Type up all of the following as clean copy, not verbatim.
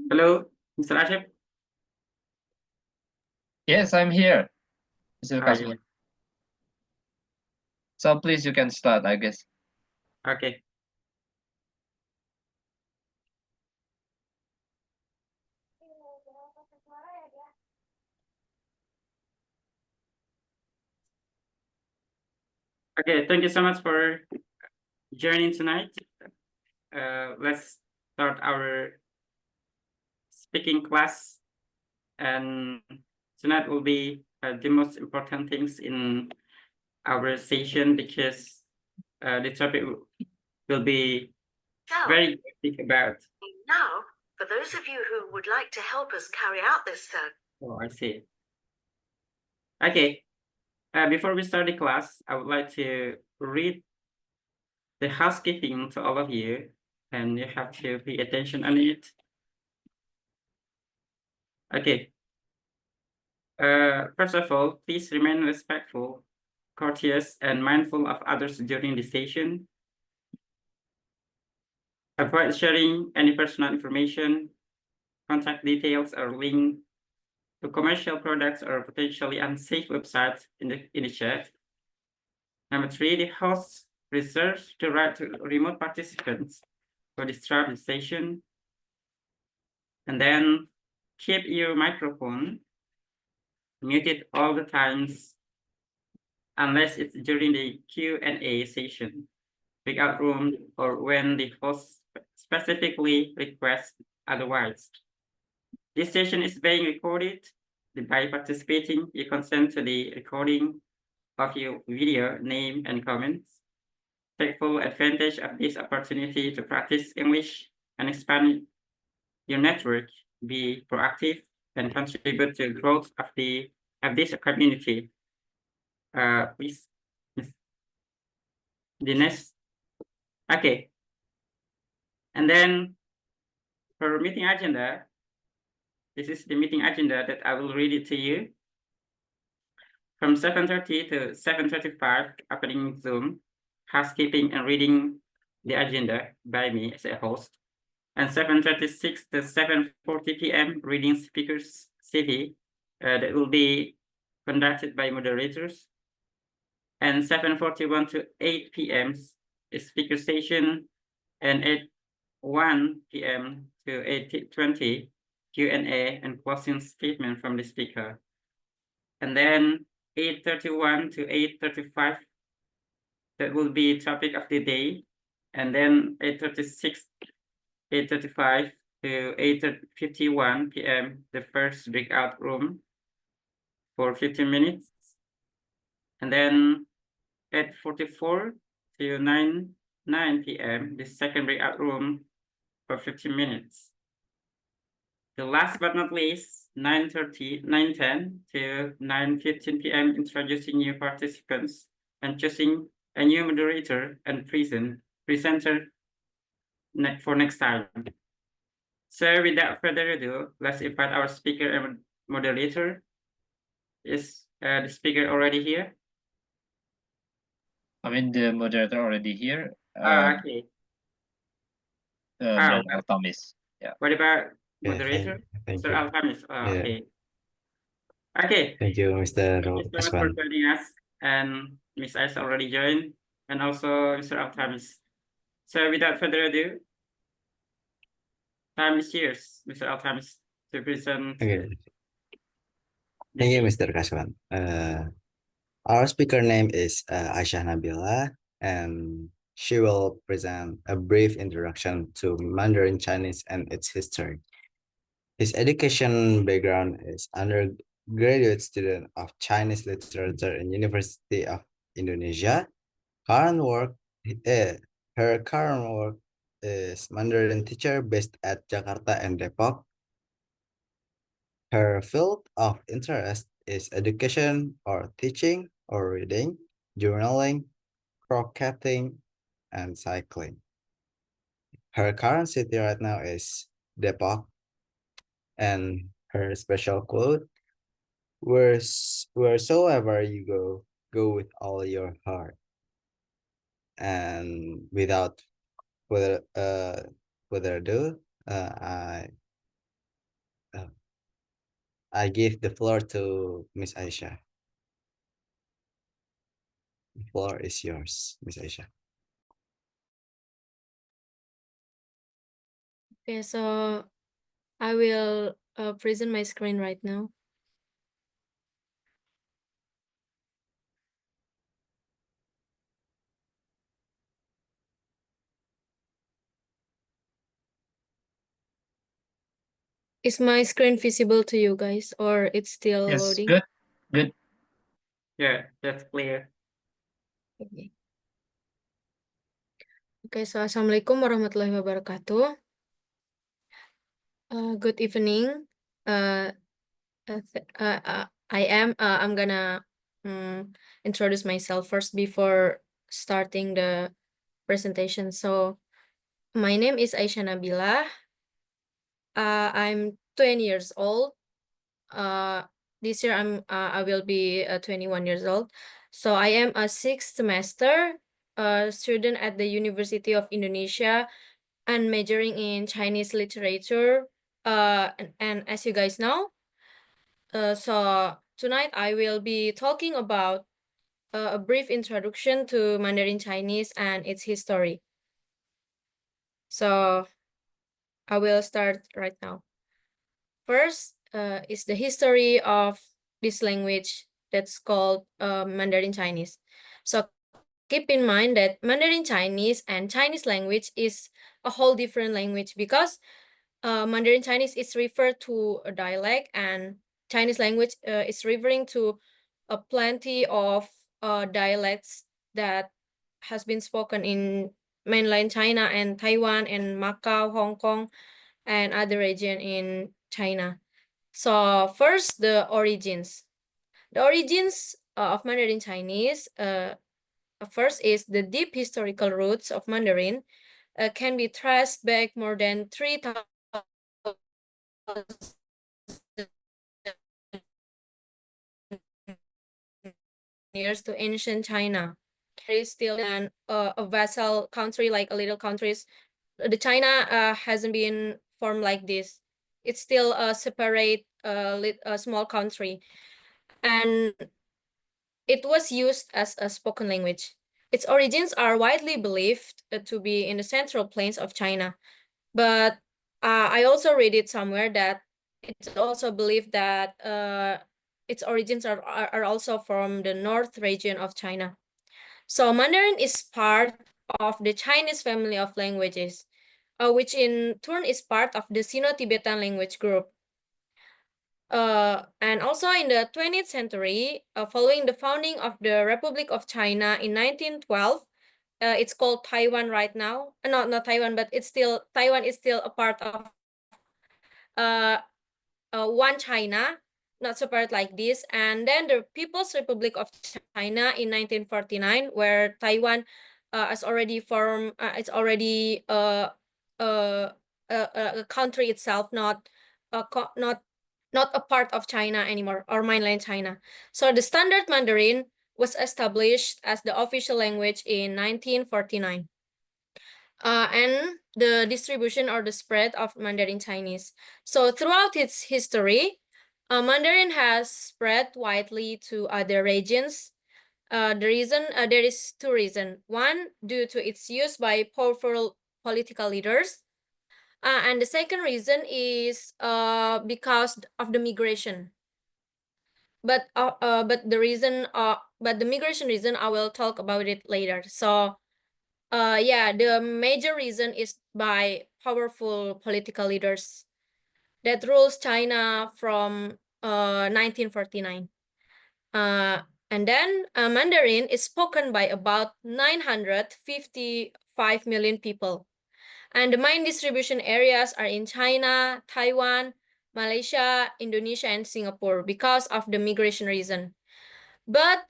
Hello, Mr. Ashif. Yes, I'm here, Mr. Yeah. Kasman. So please, you can start, I guess. Okay. Okay, thank you so much for joining tonight. Let's start our speaking class. And tonight will be the most important things in our session because the topic will be very big about. Now, for those of you who would like to help us carry out this Oh, I see. Okay. Before we start the class, I would like to read the housekeeping to all of you, and you have to pay attention on it. Okay. First of all, please remain respectful, courteous, and mindful of others during the session. Avoid sharing any personal information, contact details, or link to commercial products or potentially unsafe websites in the chat. Number 3, the host reserves the right to remote participants for disrupt the session. And then keep your microphone muted all the times unless it's during the Q&A session, breakout room, or when the host specifically requests otherwise. This session is being recorded. By participating, you consent to the recording of your video, name, and comments. Take full advantage of this opportunity to practice English and expand your network. Be proactive and contribute to the growth of this community. Please, the next. Okay. And then for meeting agenda, this is the meeting agenda that I will read it to you. From 7:30 to 7:35, opening Zoom, housekeeping and reading the agenda by me as a host. And 7:36 to 7:40 p.m. reading speakers CV that will be conducted by moderators. And 7:41 to 8 p.m. speaker station, and 8:01 p.m. to 8:20 Q&A and closing statement from the speaker. And then 8:31 to 8:35, that will be topic of the day. And then 8:36, 8:35 to 8:51 p.m. the first breakout room for 15 minutes. And then 8:44 to 9 p.m. the second breakout room for 15 minutes. The last but not least, 9:10 to 9:15 p.m. introducing new participants and choosing a new moderator and presenter for next time. So without further ado, let's invite our speaker and moderator. Is the speaker already here? I mean, the moderator already here. Okay. No, Altamis. Yeah. What about Yeah, moderator? thank Mr. you. Altamis. Yeah. Okay. Okay. Thank you, Mr. Thank you so much for Kasman. joining us. And Miss Aisyah already joined, and also Mr. Altamis. So without further ado, time is yours, Mr. Altamis, to present. Okay. Thank you, Mr. Kasman. Our speaker name is Aisyah Nabilah, and she will present a brief introduction to Mandarin Chinese and its history. His education background is undergraduate student of Chinese literature in University of Indonesia. Current work, her current work is Mandarin teacher based at Jakarta and Depok. Her field of interest is education or teaching or reading, journaling, crocketing, and cycling. Her current city right now is Depok, and her special quote, wheresoever you go, go with all your heart. And without further ado, I give the floor to Miss Aisyah. The floor is yours, Miss Aisyah. Okay, so I will present my screen right now. Is my screen visible to you guys, or it's still Yes, loading? good, good. Yeah, that's clear. Okay. Okay, so Assalamualaikum warahmatullahi wabarakatuh. Good evening. I'm gonna introduce myself first before starting the presentation. So my name is Aisyah Nabilah. I'm 20 years old. This year I will be 21 years old. So I am a sixth semester student at the University of Indonesia and majoring in Chinese literature. And as you guys know, so tonight I will be talking about a brief introduction to Mandarin Chinese and its history. So I will start right now. First is the history of this language that's called Mandarin Chinese. So keep in mind that Mandarin Chinese and Chinese language is a whole different language because Mandarin Chinese is referred to a dialect and Chinese language is referring to a plenty of dialects that has been spoken in mainland China and Taiwan and Macau, Hong Kong, and other region in China. So first, the origins. The origins of Mandarin Chinese, first is the deep historical roots of Mandarin can be traced back more than 3,000 years to ancient China. There is still a vassal country, like a little countries. The China hasn't been formed like this. It's still a separate, a small country, and it was used as a spoken language. Its origins are widely believed to be in the central plains of China, but I also read it somewhere that it's also believed that its origins are also from the north region of China. So Mandarin is part of the Chinese family of languages, which in turn is part of the Sino-Tibetan language group. And also in the 20th century, following the founding of the Republic of China in 1912, it's called Taiwan right now. Not Taiwan, but it's still Taiwan is still a part of one China, not separate like this. And then the People's Republic of China in 1949, where Taiwan is already formed. It's already a country itself, not a part of China anymore, or mainland China. So the Standard Mandarin was established as the official language in 1949. And the distribution or the spread of Mandarin Chinese. So throughout its history, Mandarin has spread widely to other regions. There is two reasons. One, due to its use by powerful political leaders. And the second reason is because of the migration. But the migration reason, I will talk about it later. So yeah, the major reason is by powerful political leaders that rules China from 1949. And then Mandarin is spoken by about 955 million people. And the main distribution areas are in China, Taiwan, Malaysia, Indonesia, and Singapore because of the migration reason. But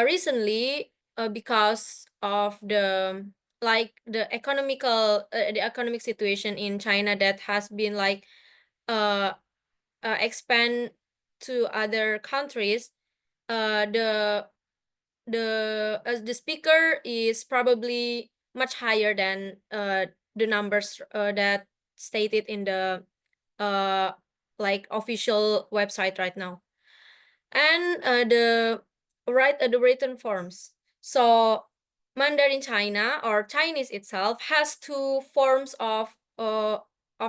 recently, because of the economic situation in China that has been expand to other countries, the speaker is probably much higher than the numbers that stated in the like official website right now. And the written forms. So Mandarin China or Chinese itself has two forms of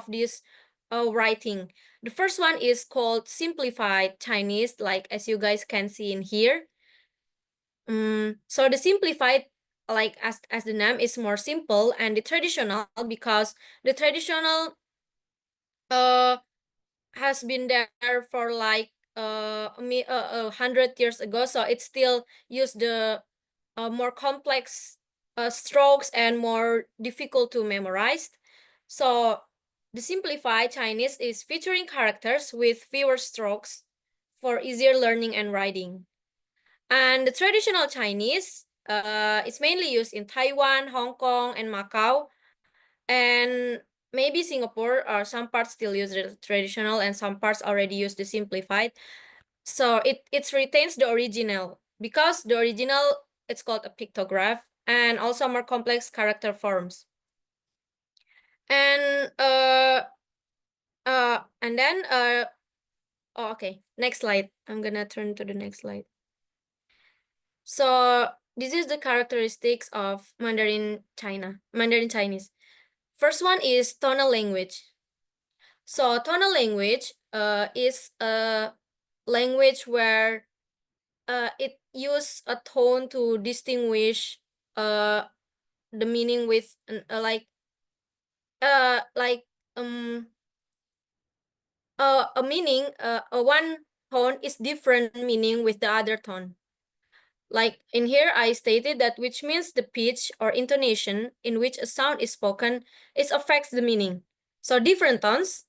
this writing. The first one is called simplified Chinese, like as you guys can see in here. So the simplified, like as the name is more simple, and the traditional, because the traditional has been there for like 100 years ago, so it still use the more complex strokes and more difficult to memorize. So the simplified Chinese is featuring characters with fewer strokes for easier learning and writing. And the traditional Chinese is mainly used in Taiwan, Hong Kong, and Macau, and maybe Singapore, or some parts still use the traditional and some parts already use the simplified. So it retains the original, because the original, it's called a pictograph, and also more complex character forms. And then oh, okay, next slide. I'm gonna turn to the next slide. So this is the characteristics of Mandarin Chinese. First one is tonal language. So tonal language is a language where it use a tone to distinguish the meaning with a meaning, one tone is different meaning with the other tone. Like in here, I stated that which means the pitch or intonation in which a sound is spoken, it affects the meaning. So different tones,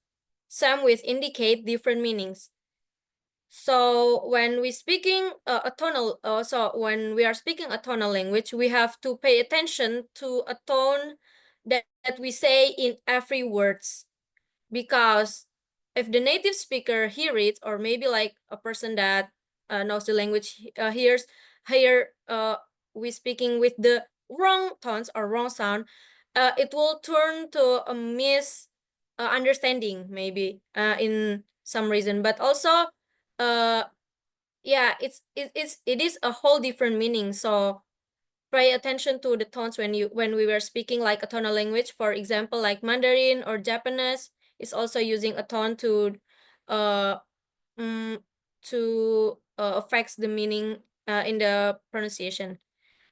some with indicate different meanings. So when we speaking when we are speaking a tonal language, we have to pay attention to a tone that we say in every words, because if the native speaker hear it, or maybe like a person that knows the language we speaking with the wrong tones or wrong sound, it will turn to a misunderstanding maybe in some reason, but also yeah, it is a whole different meaning. So pay attention to the tones when we were speaking like a tonal language. For example, like Mandarin or Japanese is also using a tone to affects the meaning in the pronunciation.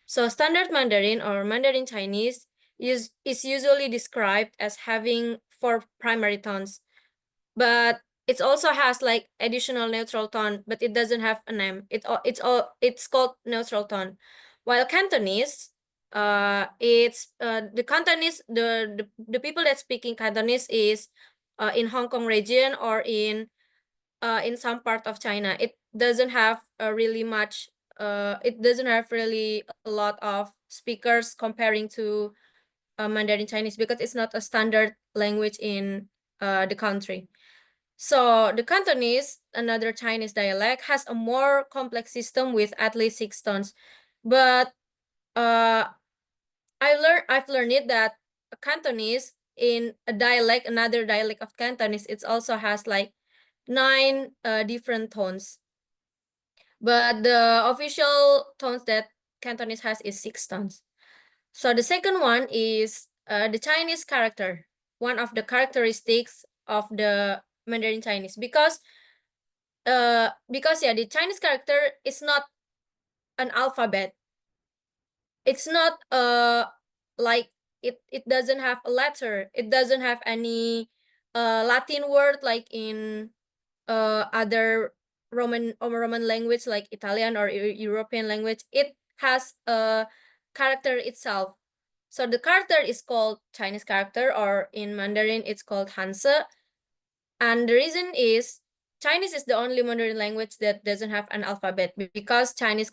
So standard Mandarin or Mandarin Chinese is usually described as having 4 primary tones, but it also has like additional neutral tone, but it doesn't have a name. It's called neutral tone. While Cantonese, it's the Cantonese, the people that speaking Cantonese is in Hong Kong region or in some part of China. It doesn't have really much. It doesn't have really a lot of speakers comparing to Mandarin Chinese, because it's not a standard language in the country. So the Cantonese, another Chinese dialect, has a more complex system with at least 6 tones. But I've learned it that Cantonese in another dialect of Cantonese, it also has like 9 different tones. But the official tones that Cantonese has is 6 tones. So the second one is the Chinese character, one of the characteristics of the Mandarin Chinese, because yeah, the Chinese character is not an alphabet. It's not like it doesn't have a letter. It doesn't have any Latin word like in other Roman language like Italian or European language. It has a character itself. So the character is called Chinese character, or in Mandarin it's called Hanse. And the reason is Chinese is the only Mandarin language that doesn't have an alphabet, because Chinese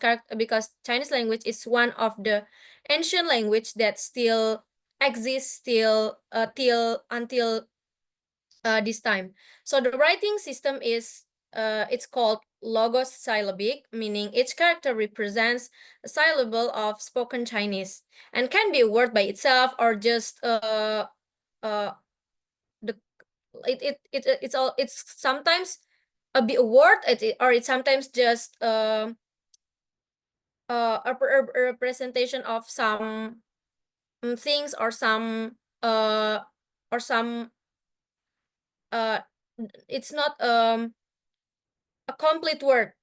language is one of the ancient language that still exists till until this time. So the writing system is it's called logos syllabic, meaning each character represents a syllable of spoken Chinese and can be a word by itself or just the it's sometimes a word, or it's sometimes just a representation of some things, or some it's not a complete word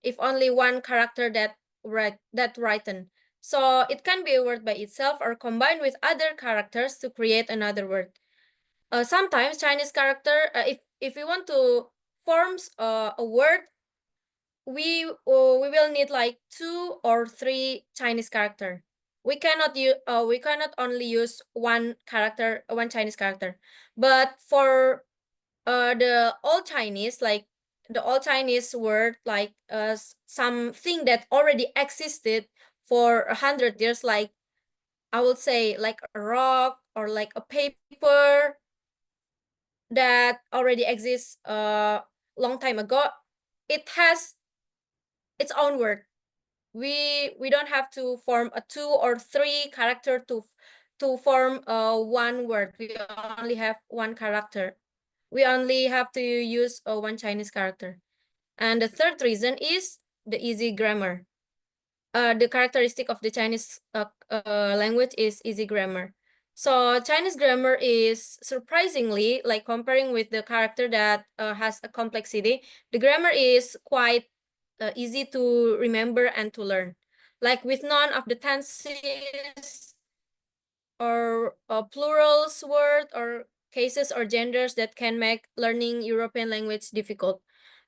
if only one character that written. So it can be a word by itself or combined with other characters to create another word. Sometimes Chinese character, if we want to form a word, we will need like 2 or 3 Chinese character. We cannot only use one Chinese character. But for the old Chinese, like the old Chinese word, like something that already existed for 100 years, like I would say like a rock or like a paper that already exists a long time ago, it has its own word. We don't have to form a 2 or 3 character to form one word. We only have one character. We only have to use one Chinese character. And the third reason is the easy grammar. The characteristic of the Chinese language is easy grammar. So Chinese grammar is surprisingly, like comparing with the character that has a complexity, the grammar is quite easy to remember and to learn. Like with none of the tenses or plurals word or cases or genders that can make learning European language difficult.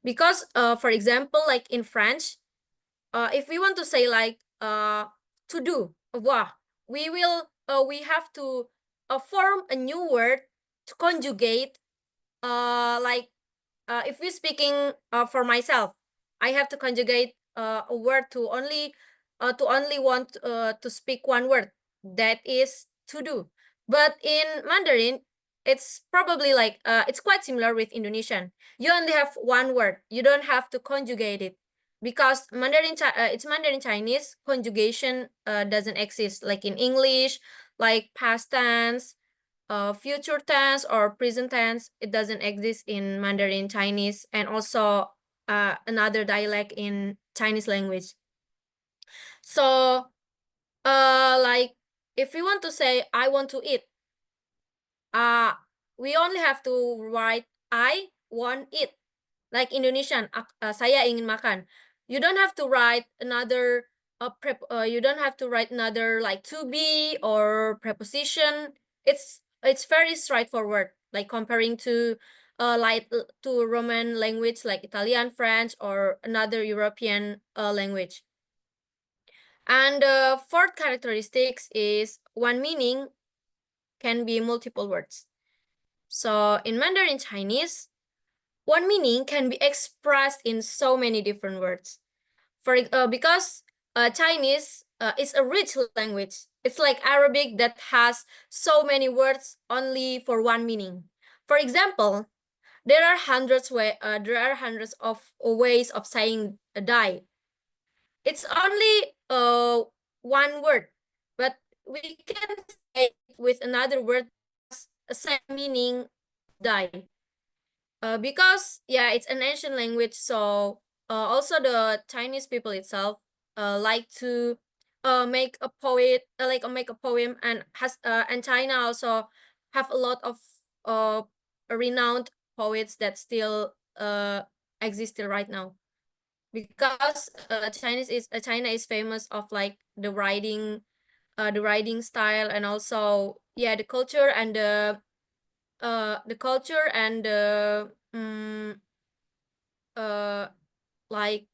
Because for example, like in French, if we want to say like to do, voir, we have to form a new word to conjugate, like if we're speaking for myself, I have to conjugate a word to only want to speak one word, that is to do. But in Mandarin, it's probably like it's quite similar with Indonesian. You only have one word. You don't have to conjugate it, because it's Mandarin Chinese. Conjugation doesn't exist like in English, like past tense, future tense or present tense. It doesn't exist in Mandarin Chinese, and also another dialect in Chinese language. So like if we want to say I want to eat, we only have to write I want eat. Like Indonesian, saya ingin makan. You don't have to write another you don't have to write another like to be or preposition. It's very straightforward, like comparing to Roman language like Italian, French, or another European language. And the fourth characteristics is one meaning can be multiple words. So in Mandarin Chinese, one meaning can be expressed in so many different words. Because Chinese is a rich language. It's like Arabic that has so many words only for one meaning. For example, there are hundreds of ways of saying die. It's only one word, but we can say with another word a same meaning, die. Because yeah, it's an ancient language, so also the Chinese people itself like to make a make a poem, and China also have a lot of renowned poets that still exist till right now, because China is famous of like the writing style, and also yeah, the culture and the like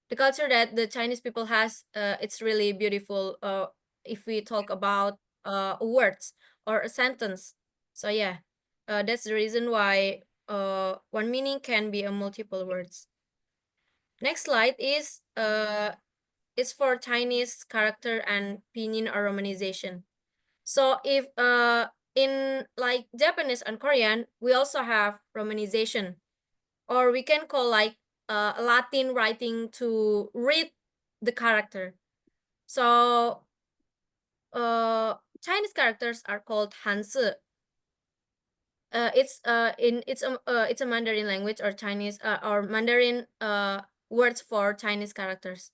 the culture that the Chinese people has. It's really beautiful if we talk about words or a sentence. So yeah, that's the reason why one meaning can be a multiple words. Next slide is for Chinese character and pinyin or romanization. So if in like Japanese and Korean, we also have romanization, or we can call like Latin writing to read the character. So Chinese characters are called Hanzi, it's a Mandarin language or Chinese or Mandarin words for Chinese characters.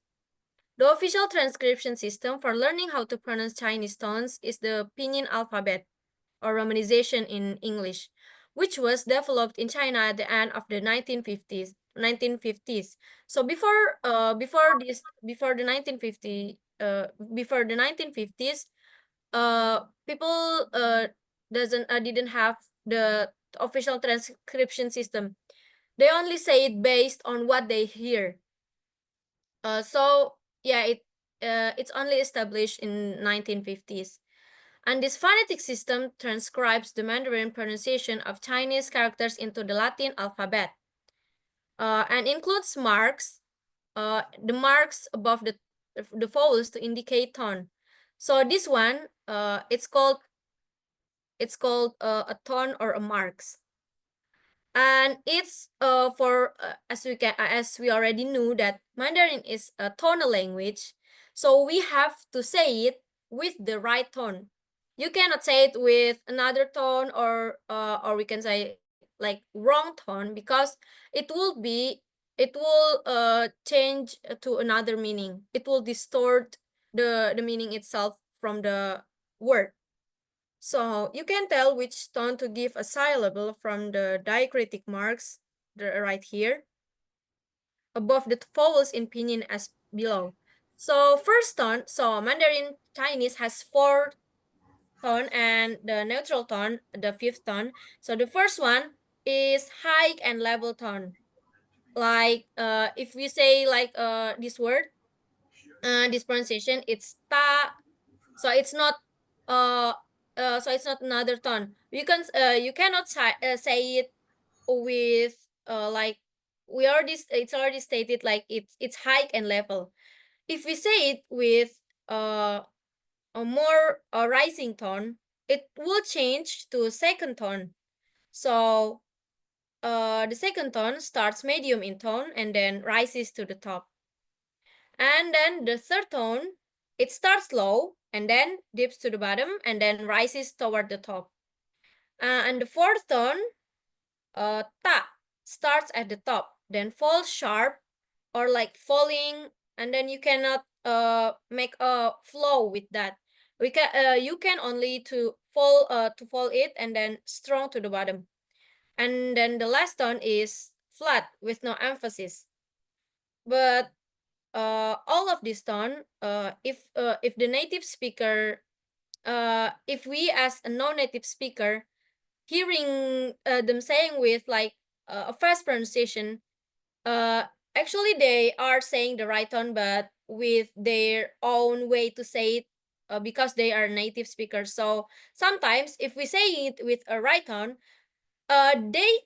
The official transcription system for learning how to pronounce Chinese tones is the Pinyin alphabet, or Romanization in English, which was developed in China at the end of the 1950s. So before the 1950s, people didn't have the official transcription system. They only say it based on what they hear. So yeah, it's only established in 1950s. And this phonetic system transcribes the Mandarin pronunciation of Chinese characters into the Latin alphabet, and includes marks, the marks above the vowels to indicate tone. So this one, it's called a tone or a marks. And it's as we already knew that Mandarin is a tonal language, so we have to say it with the right tone. You cannot say it with another tone, or we can say like wrong tone, because it will change to another meaning. It will distort the meaning itself from the word. So you can tell which tone to give a syllable from the diacritic marks right here above the vowels in pinyin as below. So first tone, so Mandarin Chinese has 4 tone and the neutral tone, the 5th tone. So the first one is high and level tone. Like if we say like this word, this pronunciation, it's ta. So it's not another tone. You cannot say it with like it's already stated, like it's high and level. If we say it with a more rising tone, it will change to second tone. So the second tone starts medium in tone and then rises to the top. And then the third tone, it starts low and then dips to the bottom and then rises toward the top. And the fourth tone, ta, starts at the top, then falls sharp or like falling, and then you cannot make a flow with that. You can only to fall it and then strong to the bottom. And then the last tone is flat with no emphasis. But all of this tone, if the native speaker, if we as a non-native speaker hearing them saying with like a fast pronunciation, actually they are saying the right tone, but with their own way to say it, because they are native speakers. So sometimes if we say it with a right tone, they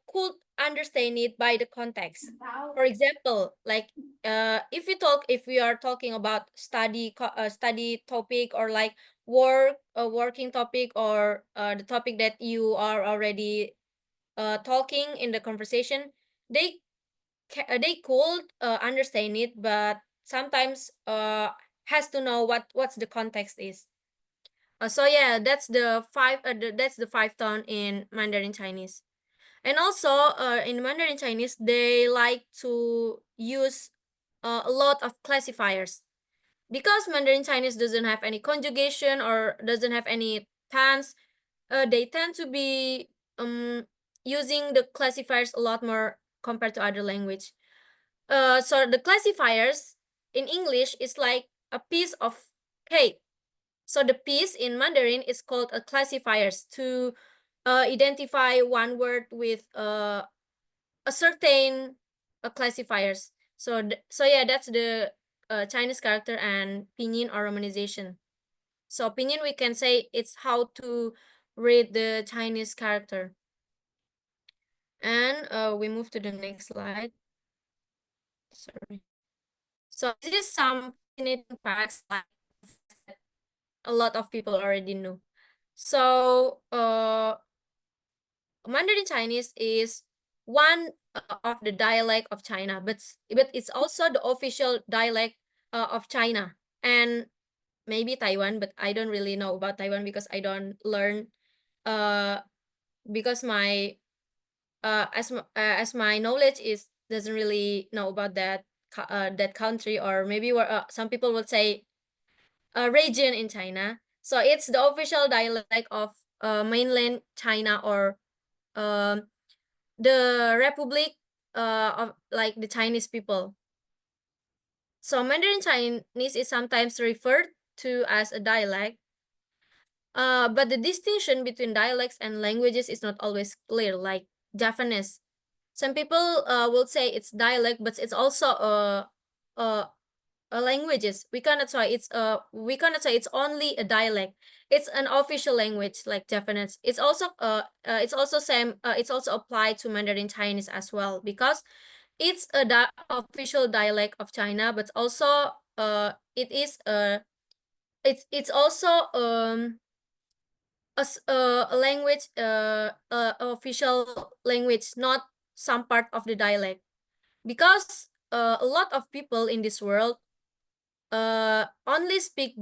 could understand it by the context. For example, like if we are talking about study topic, or like working topic, or the topic that you are already talking in the conversation, they could understand it, but sometimes has to know what's the context is. So yeah, that's the five tone in Mandarin Chinese. And also in Mandarin Chinese, they like to use a lot of classifiers, because Mandarin Chinese doesn't have any conjugation or doesn't have any tense. They tend to be using the classifiers a lot more compared to other language. So the classifiers in English is like a piece of cake. So the piece in Mandarin is called a classifiers to identify one word with a certain classifiers. So yeah, that's the Chinese character and pinyin or romanization. So pinyin, we can say it's how to read the Chinese character. And we move to the next slide. Sorry. So this is some fascinating facts, like a lot of people already know. So Mandarin Chinese is one of the dialect of China, but it's also the official dialect of China and maybe Taiwan, but I don't really know about Taiwan because I don't learn because my as my knowledge doesn't really know about that that country, or maybe where some people would say a region in China. So it's the official dialect of mainland China, or um, the Republic of like the Chinese people. So Mandarin Chinese is sometimes referred to as a dialect, but the distinction between dialects and languages is not always clear, like Japanese. Some people will say it's dialect, but it's also a languages. We cannot say it's only a dialect. It's an official language like Japanese. It's also same. It's also applied to Mandarin Chinese as well, because it's a official dialect of China, but also it is it's also a language, official language, not some part of the dialect, because a lot of people in this world only speak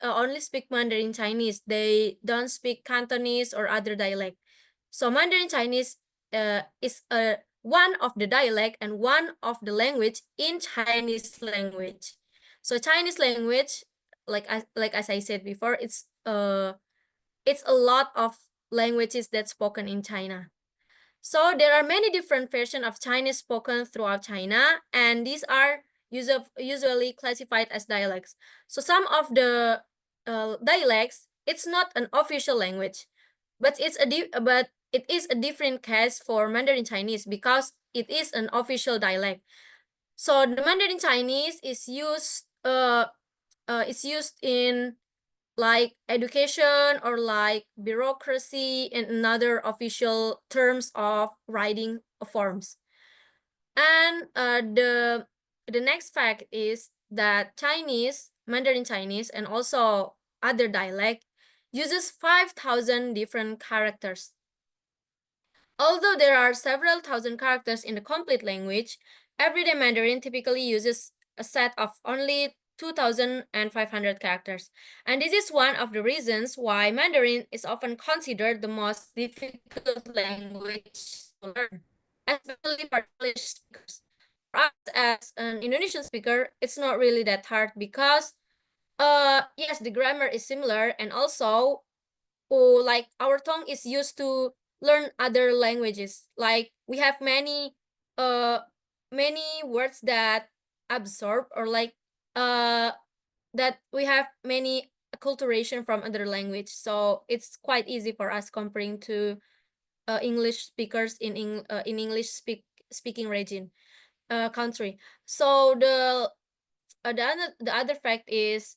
only speak Mandarin Chinese. They don't speak Cantonese or other dialect. So Mandarin Chinese is one of the dialect and one of the language in Chinese language. So Chinese language, like as I said before, it's a lot of languages that's spoken in China. So there are many different versions of Chinese spoken throughout China, and these are usually classified as dialects. So some of the dialects, it's not an official language, but it is a different case for Mandarin Chinese, because it is an official dialect. So the Mandarin Chinese is used in like education or like bureaucracy and another official terms of writing forms. And the next fact is that Mandarin Chinese, and also other dialect uses 5,000 different characters. Although there are several thousand characters in the complete language, everyday Mandarin typically uses a set of only 2,500 characters. And this is one of the reasons why Mandarin is often considered the most difficult language to learn, especially for English speakers. For us as an Indonesian speaker, it's not really that hard, because yes, the grammar is similar, and also like our tongue is used to learn other languages. Like we have many words that absorb, or like that we have many acculturation from other language. So it's quite easy for us comparing to English speakers in English speaking region country. So the other fact is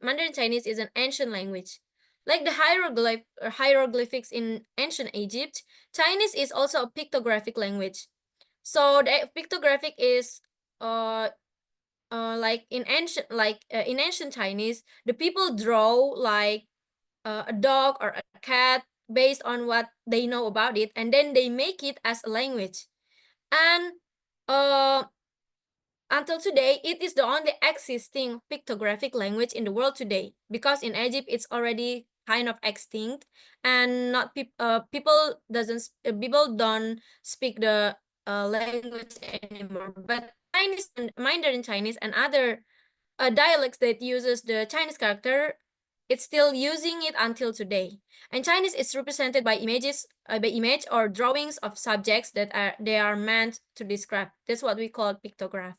Mandarin Chinese is an ancient language. Like the hieroglyphics in ancient Egypt, Chinese is also a pictographic language. So the pictographic is like in ancient Chinese, the people draw like a dog or a cat based on what they know about it, and then they make it as a language. And until today, it is the only existing pictographic language in the world today, because in Egypt it's already kind of extinct, and not people don't speak the language anymore. But Chinese and Mandarin Chinese and other dialects that uses the Chinese character, it's still using it until today. And Chinese is represented by image or drawings of subjects that they are meant to describe. That's what we call pictograph.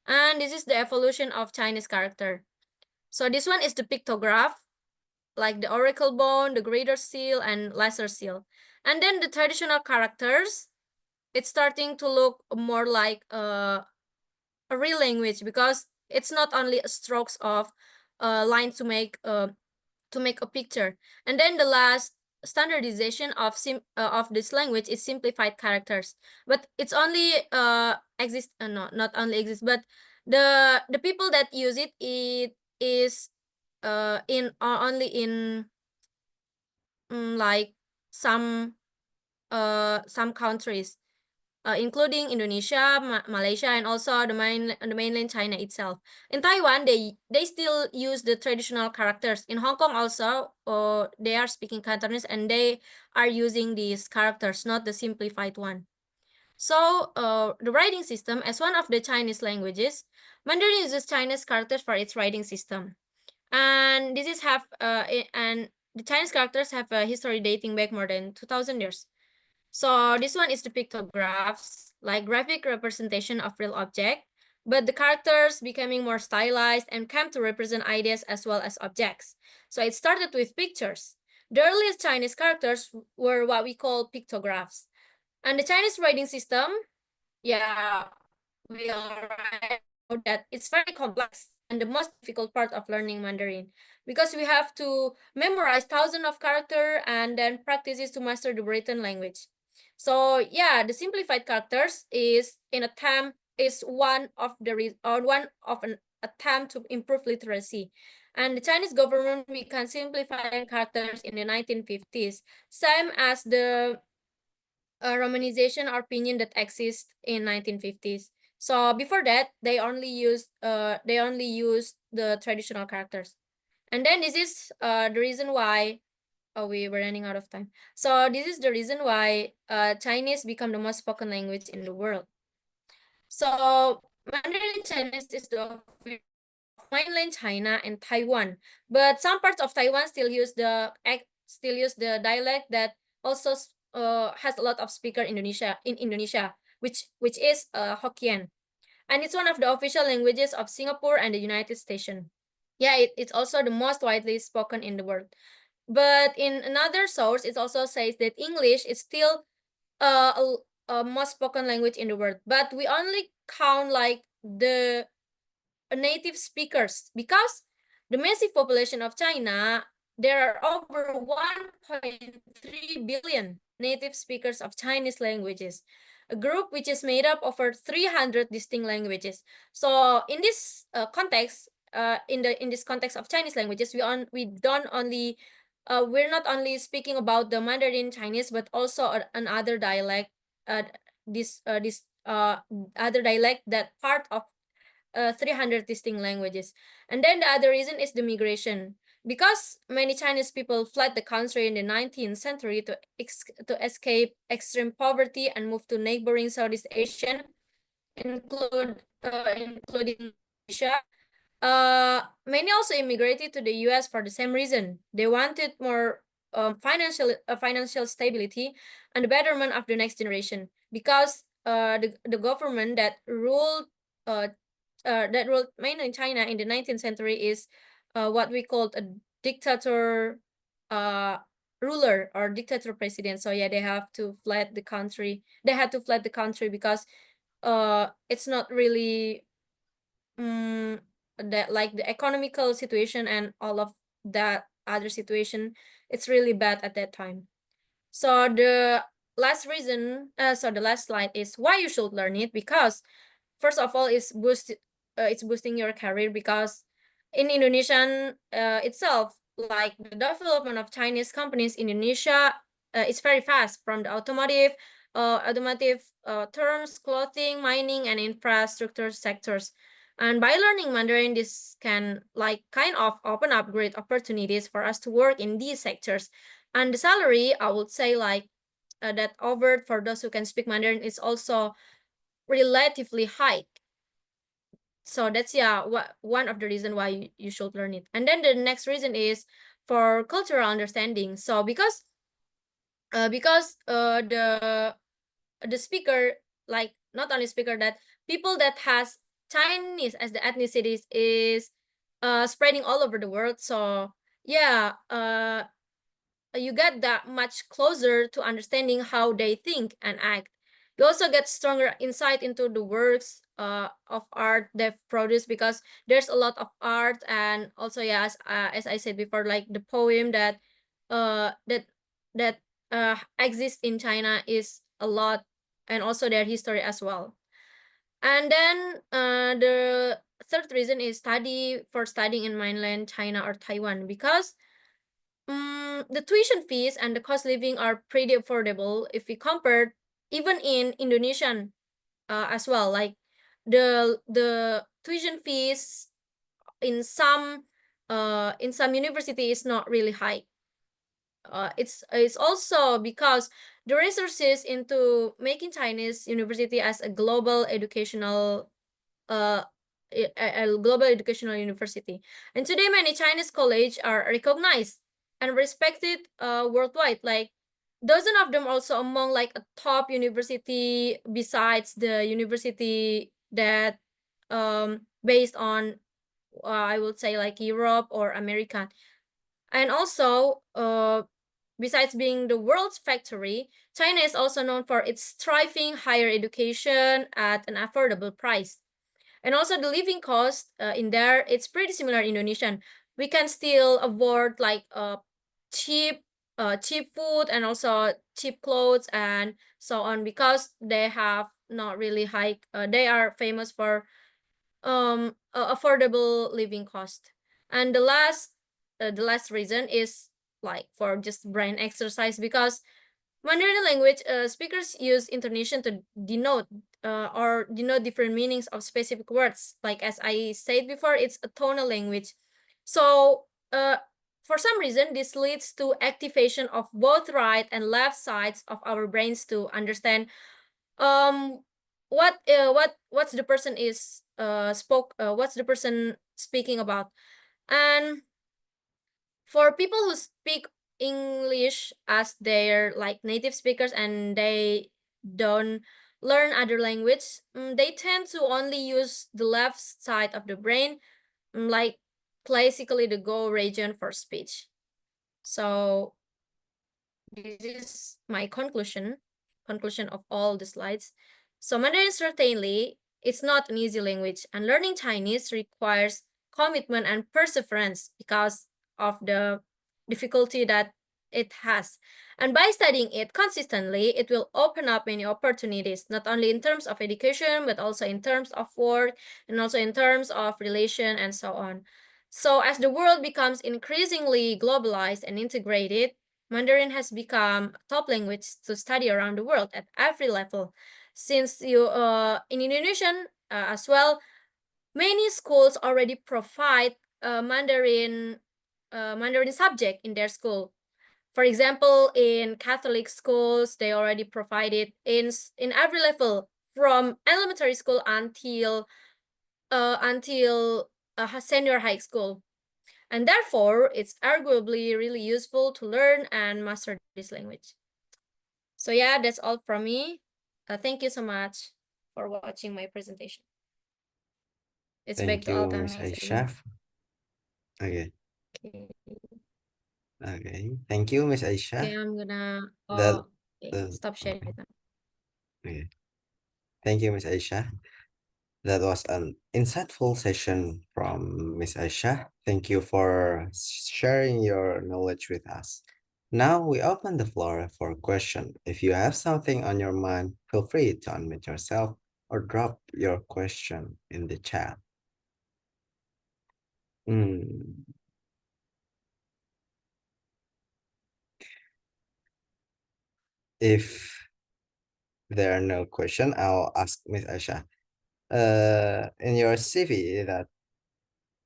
And this is the evolution of Chinese character. So this one is the pictograph, like the oracle bone, the greater seal, and lesser seal. And then the traditional characters, it's starting to look more like a real language, because it's not only strokes of lines to make a picture. And then the last standardization of this language is simplified characters, but it's only exist no, not only exist, but the people that use it is in only in like some countries. including Indonesia, Malaysia, and also the mainland China itself. In Taiwan, they still use the traditional characters. In Hong Kong also, they are speaking Cantonese and they are using these characters, not the simplified one. So the writing system, as one of the Chinese languages, Mandarin uses Chinese characters for its writing system. And this is and the Chinese characters have a history dating back more than 2,000 years. So this one is the pictographs, like graphic representation of real object, but the characters becoming more stylized and came to represent ideas as well as objects. So it started with pictures. The earliest Chinese characters were what we call pictographs. And the Chinese writing system, yeah, we already know that it's very complex and the most difficult part of learning Mandarin, because we have to memorize thousands of characters and then practices to master the written language. So yeah, the simplified characters is one of an attempt to improve literacy. And the Chinese government began simplifying characters in the 1950s, same as the romanization or pinyin that exists in 1950s. So before that, they only used the traditional characters. And then this is the reason why we were running out of time. So this is the reason why Chinese become the most spoken language in the world. So Mandarin Chinese is the mainland China and Taiwan, but some parts of Taiwan still use the dialect that also has a lot of speaker in Indonesia, which is Hokkien, and it's one of the official languages of Singapore and the United States. Yeah, it's also the most widely spoken in the world. But in another source, it also says that English is still a most spoken language in the world, but we only count like the native speakers, because the massive population of China, there are over 1.3 billion native speakers of Chinese languages, a group which is made up over 300 distinct languages. So in this context, in this context of Chinese languages, we're not only speaking about the Mandarin Chinese, but also another dialect, other dialect that part of 300 distinct languages. And then the other reason is the migration, because many Chinese people fled the country in the 19th century to escape extreme poverty and move to neighboring Southeast Asia, including Asia. Many also immigrated to the US for the same reason. They wanted more financial stability and the betterment of the next generation, because the government that ruled mainland China in the 19th century is what we called a dictator ruler or dictator president. So yeah, they have to fled the country. They had to fled the country because it's not really that, like, the economical situation and all of that other situation, it's really bad at that time. So the last reason, the last slide is why you should learn it, because first of all, it's boosting your career, because in Indonesian itself, like, the development of Chinese companies in Indonesia is very fast, from the automotive terms, clothing, mining, and infrastructure sectors. And by learning Mandarin, this can kind of open up great opportunities for us to work in these sectors. And the salary, I would say, that offered for those who can speak Mandarin is also relatively high. So that's one of the reasons why you should learn it. And then the next reason is for cultural understanding. So because the speaker, like, not only speaker, that people that has Chinese as the ethnicity is spreading all over the world. So yeah, you get that much closer to understanding how they think and act. You also get stronger insight into the works of art they've produced, because there's a lot of art, and also, yeah, as I said before, like the poem that exists in China is a lot, and also their history as well. And then the third reason is studying in mainland China or Taiwan, because the tuition fees and the cost living are pretty affordable if we compare even in Indonesian as well. Like the tuition fees in some university is not really high. It's also because the resources into making Chinese university as a global educational a global educational university. And today many Chinese colleges are recognized and respected worldwide. Like dozen of them also among like a top university besides the university that based on I would say like Europe or American. And also besides being the world's factory, China is also known for its thriving higher education at an affordable price. And also the living cost in there, it's pretty similar in Indonesian. We can still afford like cheap cheap food and also cheap clothes and so on, because they have not really high they are famous for affordable living cost. And the last reason is like for just brain exercise, because Mandarin language speakers use intonation to denote different meanings of specific words. Like as I said before, it's a tonal language. So for some reason, this leads to activation of both right and left sides of our brains to understand what's the person is what's the person speaking about. And for people who speak English as their like native speakers and they don't learn other language, they tend to only use the left side of the brain, like classically the Go region for speech. So this is my conclusion of all the slides. So Mandarin certainly it's not an easy language, and learning Chinese requires commitment and perseverance because of the difficulty that it has. And by studying it consistently, it will open up many opportunities, not only in terms of education, but also in terms of work and also in terms of relation and so on. So as the world becomes increasingly globalized and integrated, Mandarin has become a top language to study around the world at every level. Since you in Indonesian as well, many schools already provide Mandarin subject in their school. For example, in Catholic schools, they already provide it in every level, from elementary school until senior high school. And therefore, it's arguably really useful to learn and master this language. So yeah, that's all from me. Thank you so much for watching my presentation. It's back Thank to you, Altamis Miss again. Aisyah. Okay. Okay. Okay. Thank you, Miss Okay, Aisyah. I'm gonna That stop sharing it now. okay. Thank you, Miss Aisyah. That was an insightful session from Miss Aisyah. Thank you for sharing your knowledge with us. Now we open the floor for a question. If you have something on your mind, feel free to unmute yourself or drop your question in the chat. If there are no questions, I'll ask Miss Aisyah. In your CV that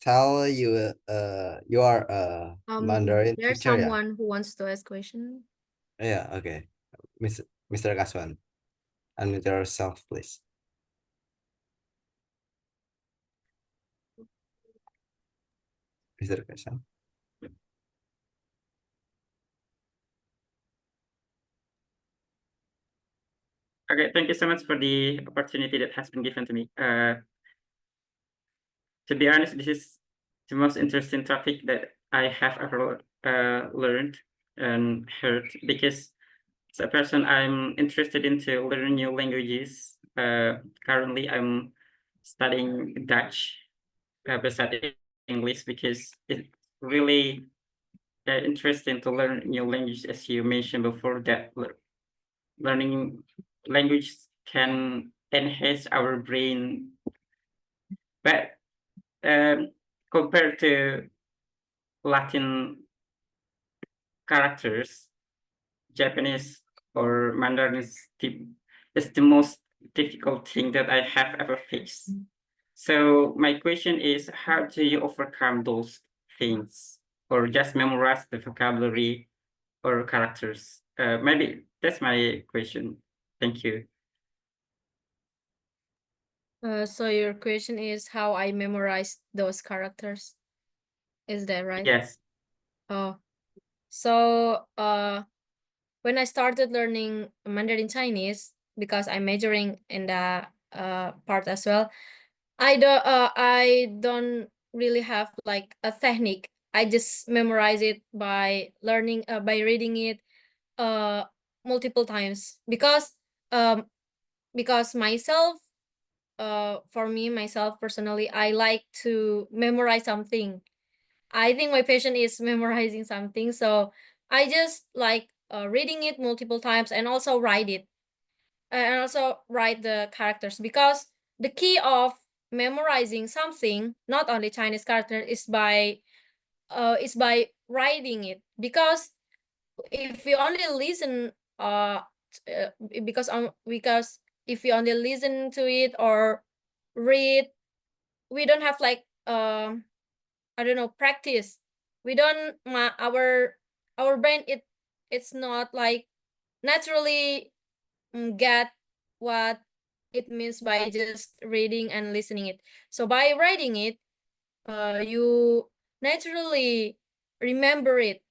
tell you you are a Mandarin There's teacher, yeah? someone who wants to ask question. Yeah, okay. Mr. Kaswan, unmute yourself, please. Mr. Kaswan. Okay, thank you so much for the opportunity that has been given to me. To be honest, this is the most interesting topic that I have ever learned and heard, because as a person, I'm interested into learning new languages. Currently, I'm studying Dutch beside English because it's really interesting to learn new language, as you mentioned before, that learning language can enhance our brain. But compared to Latin characters, Japanese or Mandarin is is the most difficult thing that I have ever faced. So my question is, how do you overcome those things, or just memorize the vocabulary or characters? Maybe that's my question. Thank you. So your question is how I memorized those characters. Is that right? Yes. Oh, so when I started learning Mandarin Chinese, because I'm majoring in the part as well, I don't really have like a technique. I just memorize it by learning by reading it multiple times because myself for me myself personally, I like to memorize something. I think my passion is memorizing something, so I just like reading it multiple times and also write it and also write the characters, because the key of memorizing something, not only Chinese character, is by writing it. Because if we only listen because if we only listen to it or read, we don't have like I don't know, practice. We don't our brain, it's not like naturally get what it means by just reading and listening it. So by writing it, you naturally remember it,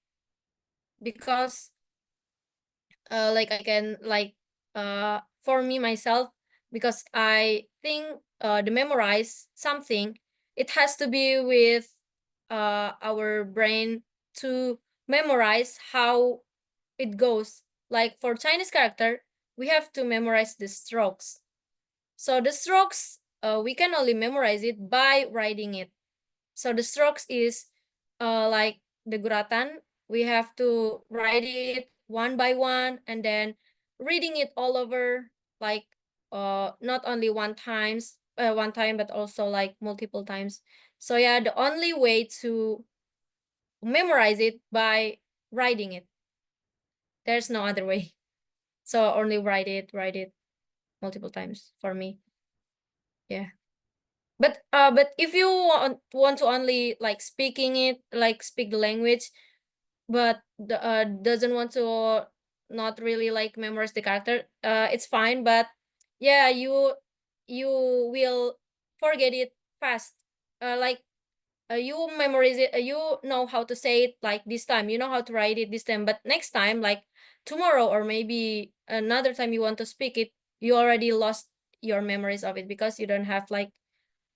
because like I can like for me myself, because I think the memorize something, it has to be with our brain to memorize how it goes. Like for Chinese character, we have to memorize the strokes. So the strokes, we can only memorize it by writing it. So the strokes is like the guratan. We have to write it one by one and then reading it all over, like not only one time, but also like multiple times. So yeah, the only way to memorize it by writing it. There's no other way. So only write it multiple times for me. Yeah. But if you want to only like speaking it, like speak the language, but doesn't want to not really like memorize the character, it's fine. But yeah, you will forget it fast. Like you memorize it, you know how to say it like this time, you know how to write it this time, but next time, like tomorrow or maybe another time you want to speak it, you already lost your memories of it, because you don't have like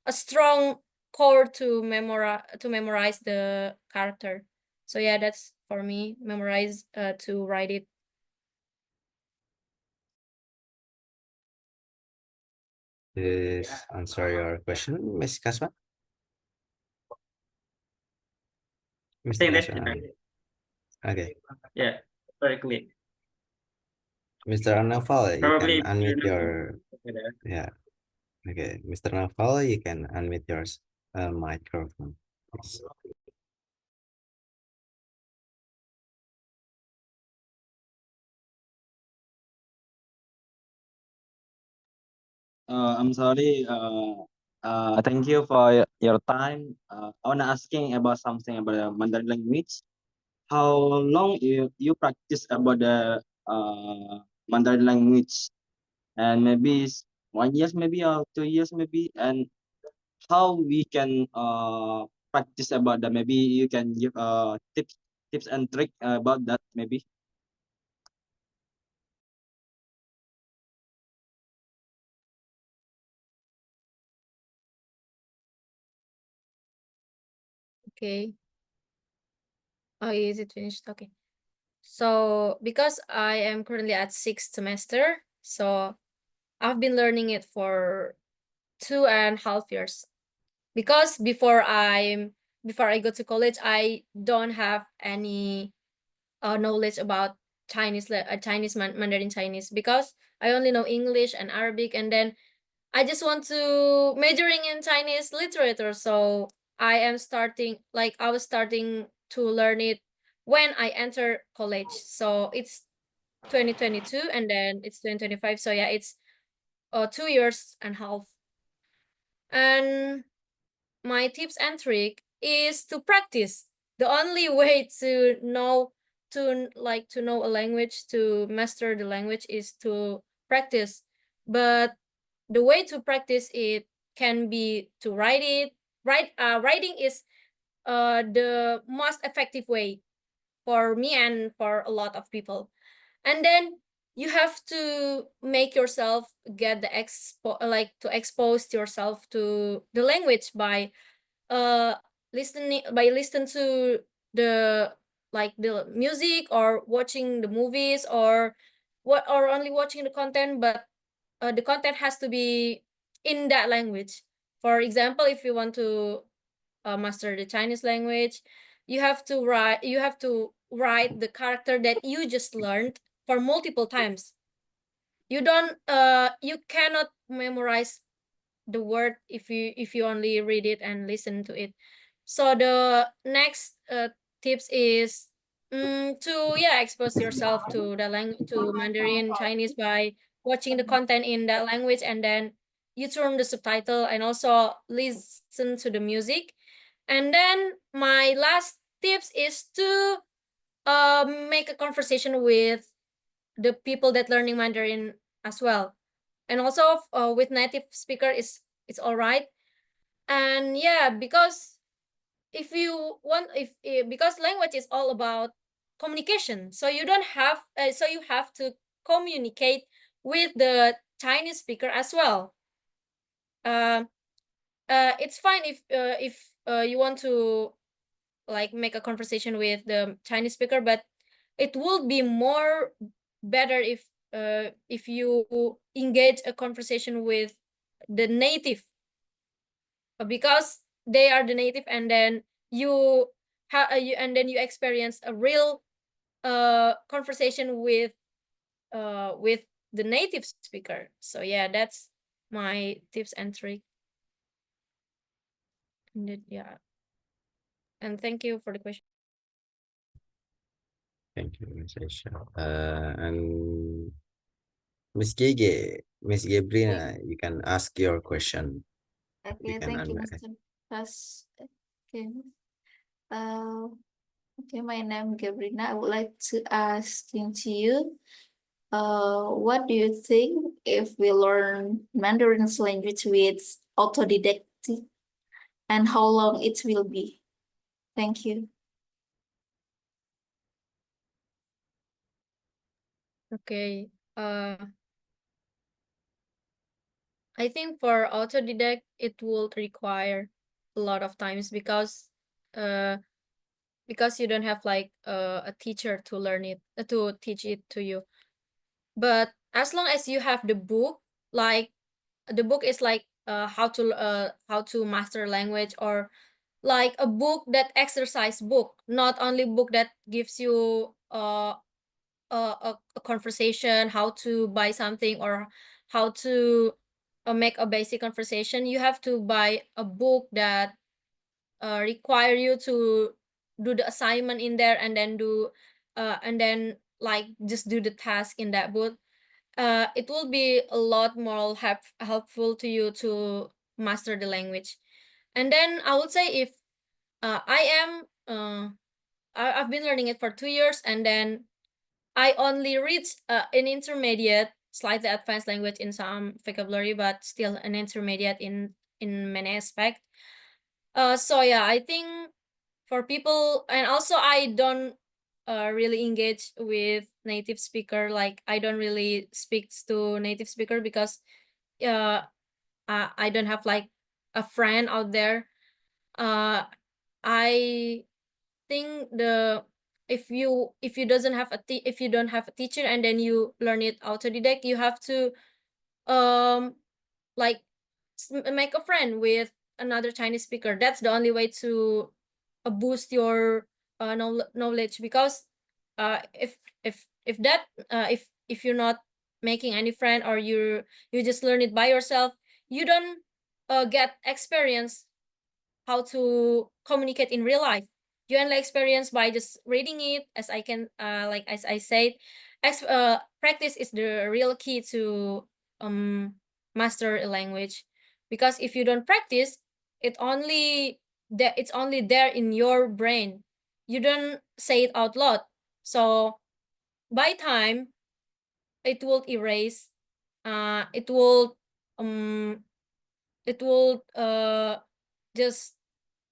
a strong core to memorize the character. So yeah, that's for me, memorize to write it. This answer your question, Miss Kasman? I Mr. think that's Kasman. Okay. yeah, very clear. Mr. Naval, you Probably can unmute you're your, yeah. Okay, Mr. Naval, you can unmute your microphone, please. I'm sorry. Thank you for your time. I wanna asking about something about the Mandarin language. How long you practice about the Mandarin language? And maybe 1 year, maybe, or 2 years, maybe. And how we can practice about that? Maybe you can give tips and trick about that, maybe. Okay. Oh, is it finished? Okay. So because I am currently at 6th semester, so I've been learning it for 2.5 years. Because before I go to college, I don't have any knowledge about Chinese Mandarin Chinese, because I only know English and Arabic, and then I just want to majoring in Chinese literature. So I was starting to learn it when I enter college. So it's 2022 and then it's 2025. So yeah, it's 2 years and a half. And my tips and trick is to practice. The only way to know to know a language, to master the language, is to practice. But the way to practice it can be to write it. Writing is the most effective way for me and for a lot of people. And then you have to make yourself get the to expose yourself to the language by listen to the the music, or watching the movies, or only watching the content, but the content has to be in that language. For example, if you want to master the Chinese language, you have to write the character that you just learned for multiple times. You cannot memorize the word if you only read it and listen to it. So the next tips is to expose yourself to to Mandarin Chinese by watching the content in that language, and then you turn the subtitle and also listen to the music. And then my last tips is to make a conversation with the people that learning Mandarin as well, and also with native speaker is it's all right. And yeah, because if you want if because language is all about communication, so you don't have so you have to communicate with the Chinese speaker as well. It's fine if you want to make a conversation with the Chinese speaker, but it would be more better if you engage a conversation with the native, because they are the native, and then you experience a real conversation with the native speaker. So yeah, that's my tips and trick. And yeah, and thank you for the question. Thank you, Miss Aisha. And Miss Gege, Miss Gabrina, you can ask your question. Okay, can thank you, unmute. Mr. Has. Okay. Okay, my name is Gabrina. I would like to ask to you, what do you think if we learn Mandarin language with autodidactic, and how long it will be? Thank you. Okay. I think for autodidact, it will require a lot of times because you don't have a teacher to learn it, to teach it to you. But as long as you have the book, the book is how to master language, or like a book that exercise book, not only book that gives you a conversation, how to buy something, or how to make a basic conversation. You have to buy a book that require you to do the assignment in there, and then just do the task in that book. It will be a lot more helpful to you to master the language. And then I would say, if I've been learning it for 2 years, and then I only reach an intermediate, slightly advanced language in some vocabulary, but still an intermediate in many aspects. So yeah, I think for people, and also I don't really engage with native speaker. Like, I don't really speak to native speaker because I don't have a friend out there. I think if you doesn't have if you don't have a teacher, and then you learn it autodidact, you have to like make a friend with another Chinese speaker. That's the only way to boost your knowledge, because if that if you're not making any friend, or you just learn it by yourself, you don't get experience how to communicate in real life. you only experience by just reading it. As I can as I said, practice is the real key to master a language, because if you don't practice, it's only there in your brain. You don't say it out loud. So by time, it will erase. It will just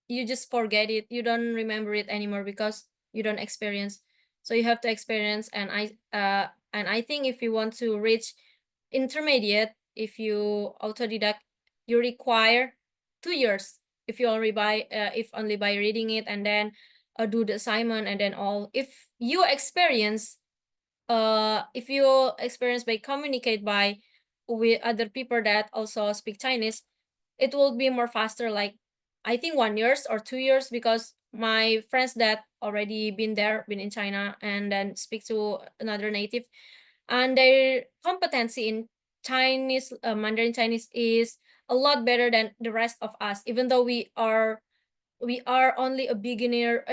you just forget it. You don't remember it anymore because you don't experience. So you have to experience. And I think if you want to reach intermediate, if you autodidact, you require 2 years. If you only by reading it and then do the assignment and then all. If you experience by communicate by with other people that also speak Chinese, it will be more faster, like I think 1 year or 2 years, because my friends that already been in China and then speak to another native, and their competency in Chinese, Mandarin Chinese, is a lot better than the rest of us, even though we are only a beginner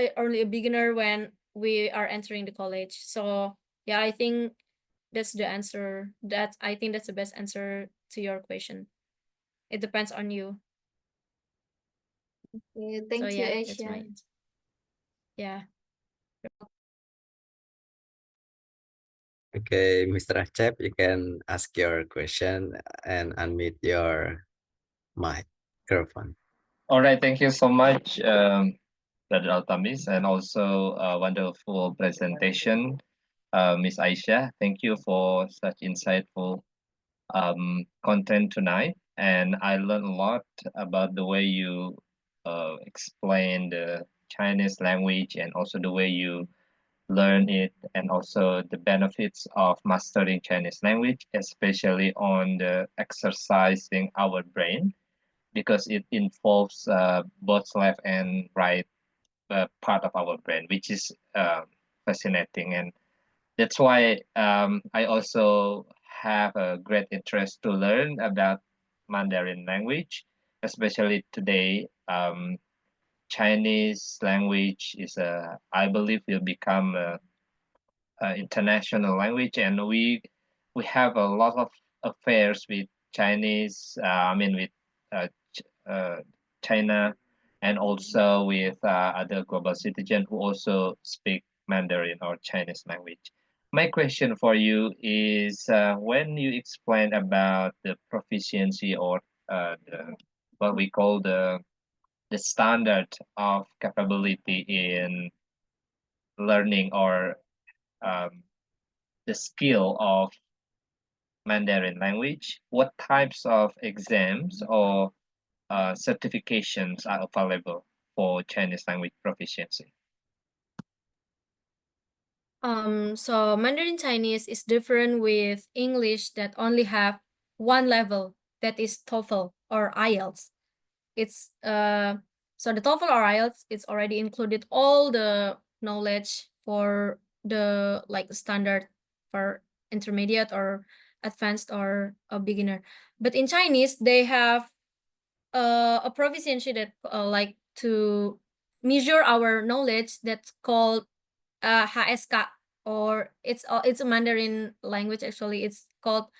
when we are entering the college. So yeah, I think that's the answer. I think that's the best answer to your question. It depends on you. Okay, So thank you, yeah, that's my Aisyah. answer. Yeah. Okay, Mr. Acep, you can ask your question and unmute your microphone. All right, thank you so much, Brother Altamis, and also a wonderful presentation, Miss Aisyah. Thank you for such insightful content tonight, and I learned a lot about the way you explain the Chinese language and also the way you learn it, and also the benefits of mastering Chinese language, especially on the exercising our brain, because it involves both left and right part of our brain, which is fascinating. And that's why I also have a great interest to learn about Mandarin language, especially today. Chinese language is I believe, will become a international language, and we have a lot of affairs with Chinese. I mean, with China, and also with other global citizens who also speak Mandarin or Chinese language. My question for you is, when you explain about the proficiency, or what we call the standard of capability in learning, or um, the skill of Mandarin language, what types of exams or certifications are available for Chinese language proficiency? So Mandarin Chinese is different with English that only have one level, that is TOEFL or IELTS. It's so the TOEFL or IELTS, it's already included all the knowledge for the standard for intermediate or advanced or a beginner. But in Chinese, they have a proficiency that to measure our knowledge, that's called HSK, or it's a Mandarin language actually. It's called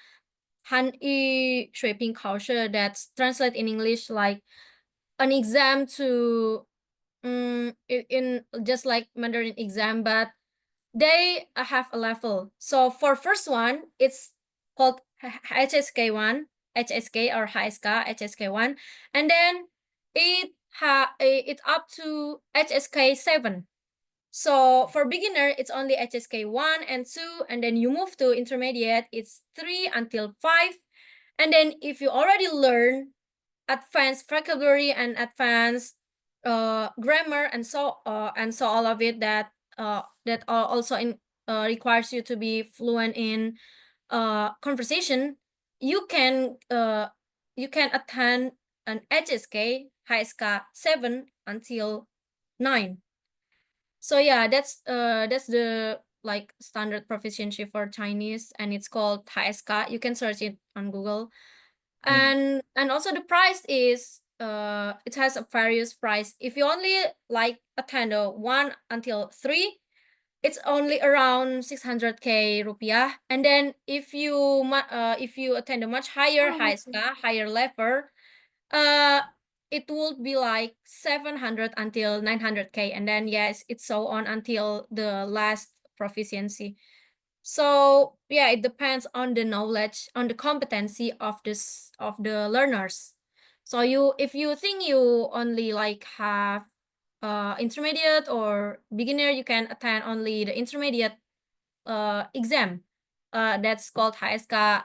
Han Yu Shui Ping Kaoshi, that's translate in English like an exam to in just like Mandarin exam, but they have a level. So for first one, it's called HSK1, HSK or HSK, HSK1, and then it's up to HSK7. So for beginner, it's only HSK 1 and 2, and then you move to intermediate, it's 3 until 5. And then if you already learn advanced vocabulary and advanced grammar and so all of it, that also requires you to be fluent in conversation, you can attend an HSK, HSK 7 until 9. So yeah, that's the standard proficiency for Chinese, and it's called HSK. You can search it on Google. And also the price is it has a various price. If you only like attend 1 until 3, it's only around 600k rupiah. And then if you attend a much higher higher level, it would be like 700 until 900k, and then yes, it's so on until the last proficiency. So yeah, it depends on the knowledge, on the competency of the learners. So if you think you only like have intermediate or beginner, you can attend only the intermediate exam. That's called HSK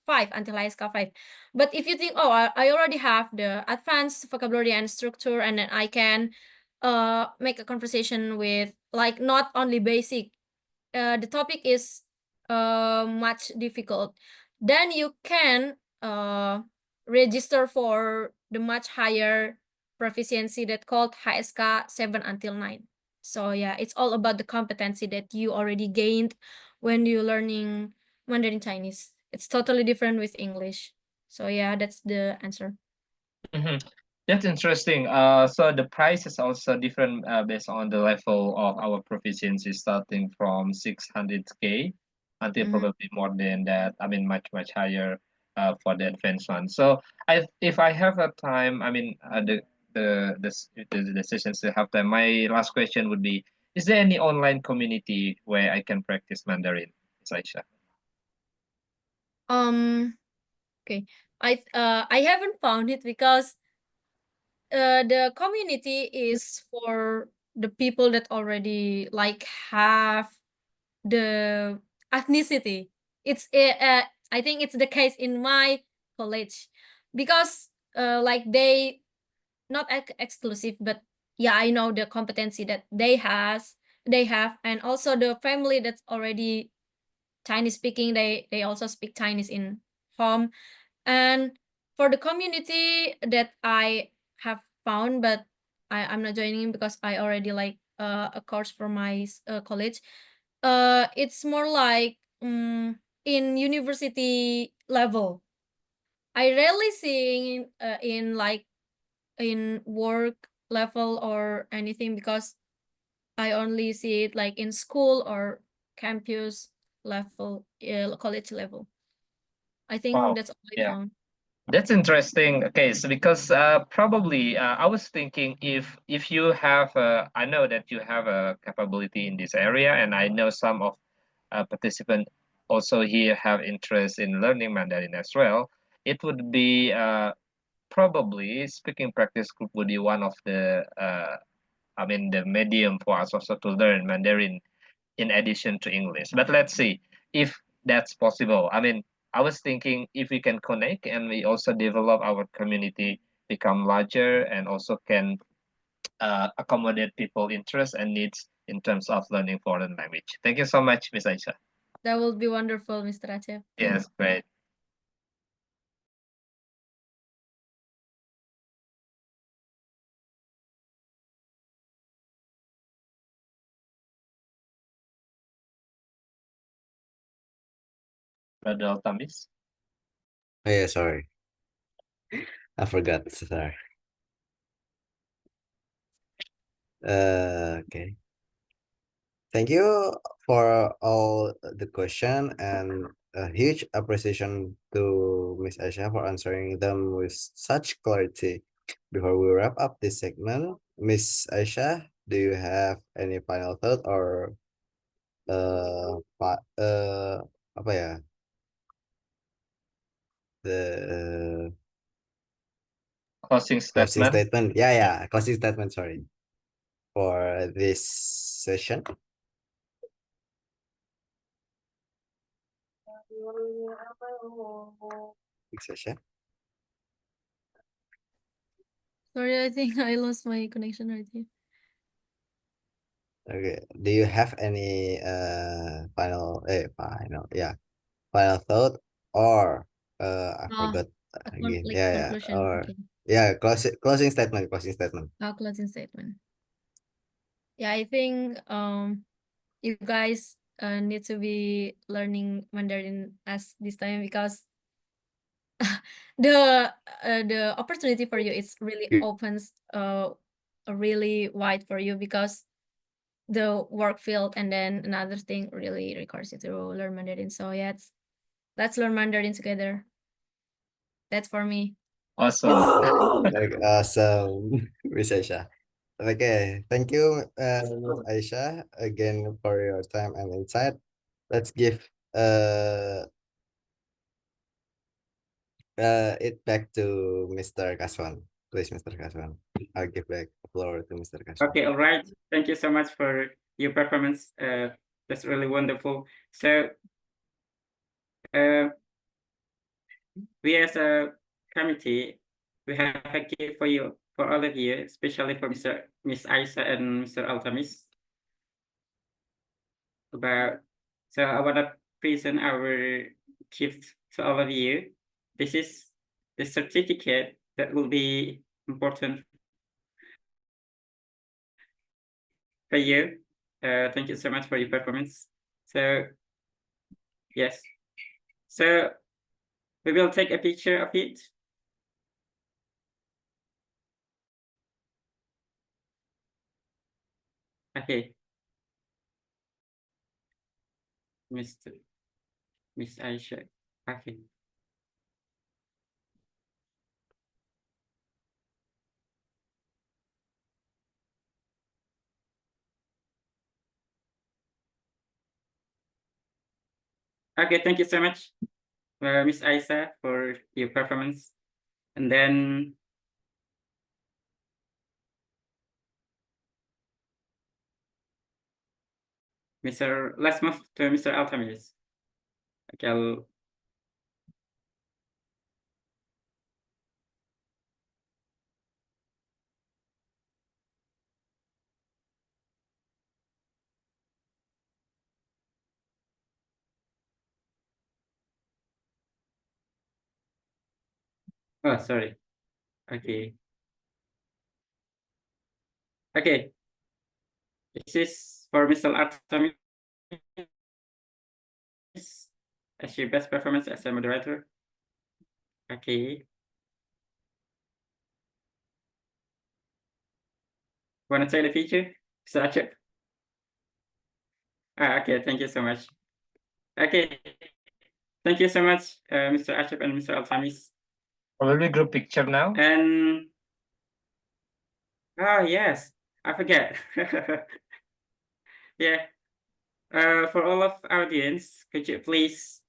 5 until HSK 5. But if you think, oh, I already have the advanced vocabulary and structure, and then I can make a conversation with like not only basic, the topic is much difficult, then you can register for the much higher proficiency that called HSK 7 until 9. So yeah, it's all about the competency that you already gained when you're learning Mandarin Chinese. It's totally different with English. So yeah, that's the answer. That's interesting. So the price is also different based on the level of our proficiency, starting from 600k until probably more than that. I mean, much higher for the advanced one. So if I have a time, I mean, the sessions to have time. My last question would be: is there any online community where I can practice Mandarin, Aisha? Okay. I haven't found it because the community is for the people that already like have the ethnicity. It's I think it's the case in my college, because like they not exclusive, but yeah, I know the competency that they have, and also the family that's already Chinese speaking, they also speak Chinese in home. And for the community that I have found, but I'm not joining because I already like a course for my college. It's more like in university level. I rarely see in like in work level or anything, because I only see it like in school or campus level, college level. I think Wow. that's all I Yeah. found. That's interesting. Okay, so because probably I was thinking if you have I know that you have a capability in this area, and I know some of participants also here have interest in learning Mandarin as well. It would be probably speaking practice group would be one of the I mean the medium for us also to learn Mandarin in addition to English. But let's see if that's possible. I mean, I was thinking if we can connect and we also develop our community, become larger, and also can accommodate people interests and needs in terms of learning foreign language. Thank you so much, Miss Aisha. That will be wonderful, Mr. Aceh. Yes, great. Brother Altamis. Oh yeah, sorry. I forgot. Sorry. Okay. Thank you for all the question, and a huge appreciation to Miss Aisha for answering them with such clarity. Before we wrap up this segment, Miss Aisha, do you have any final thought or apa ya, the Closing closing statement. statement? Yeah, closing statement. Sorry, for this session. Miss Aisha. Sorry, I think I lost my connection right here. Okay. Do you have any final final thought, or I forgot again. Conclusion. Or Okay. closing statement, closing statement. Closing statement. Yeah, I think you guys need to be learning Mandarin as this time, because the opportunity for you is really opens really wide for you because the work field and then another thing really requires you to learn Mandarin. So yeah, let's learn Mandarin together. That's for me. Awesome. Like, awesome, Miss Aisyah. Okay, thank you, Miss Aisyah, again for your time and insight. Let's give it back to Mr. Kaswan. Please, Mr. Kaswan. I'll give back the floor to Mr. Kaswan. Okay, all right. Thank you so much for your performance. That's really wonderful. So, we as a committee, we have a gift for you, for all of you, especially for Miss Aisyah and Mr. Altamis. So I want to present our gift to all of you. This is the certificate that will be important for you. Thank you so much for your performance. So, yes. So we will take a picture of it. Okay. Miss Aisyah. Okay. Okay, thank you so much, Miss Aisyah, for your performance. And then let's move to Mr. Altamis. Okay, oh, sorry. Okay. Okay. This is for Mr. Altamis as your best performance as a moderator. Okay. Want to take the picture? Mr. Acep? Okay, thank you so much. Okay. Thank you so much, Mr. Acep and Mr. Altamis. Will we group picture now? And yes, I forget. Yeah. For all of audience, could you please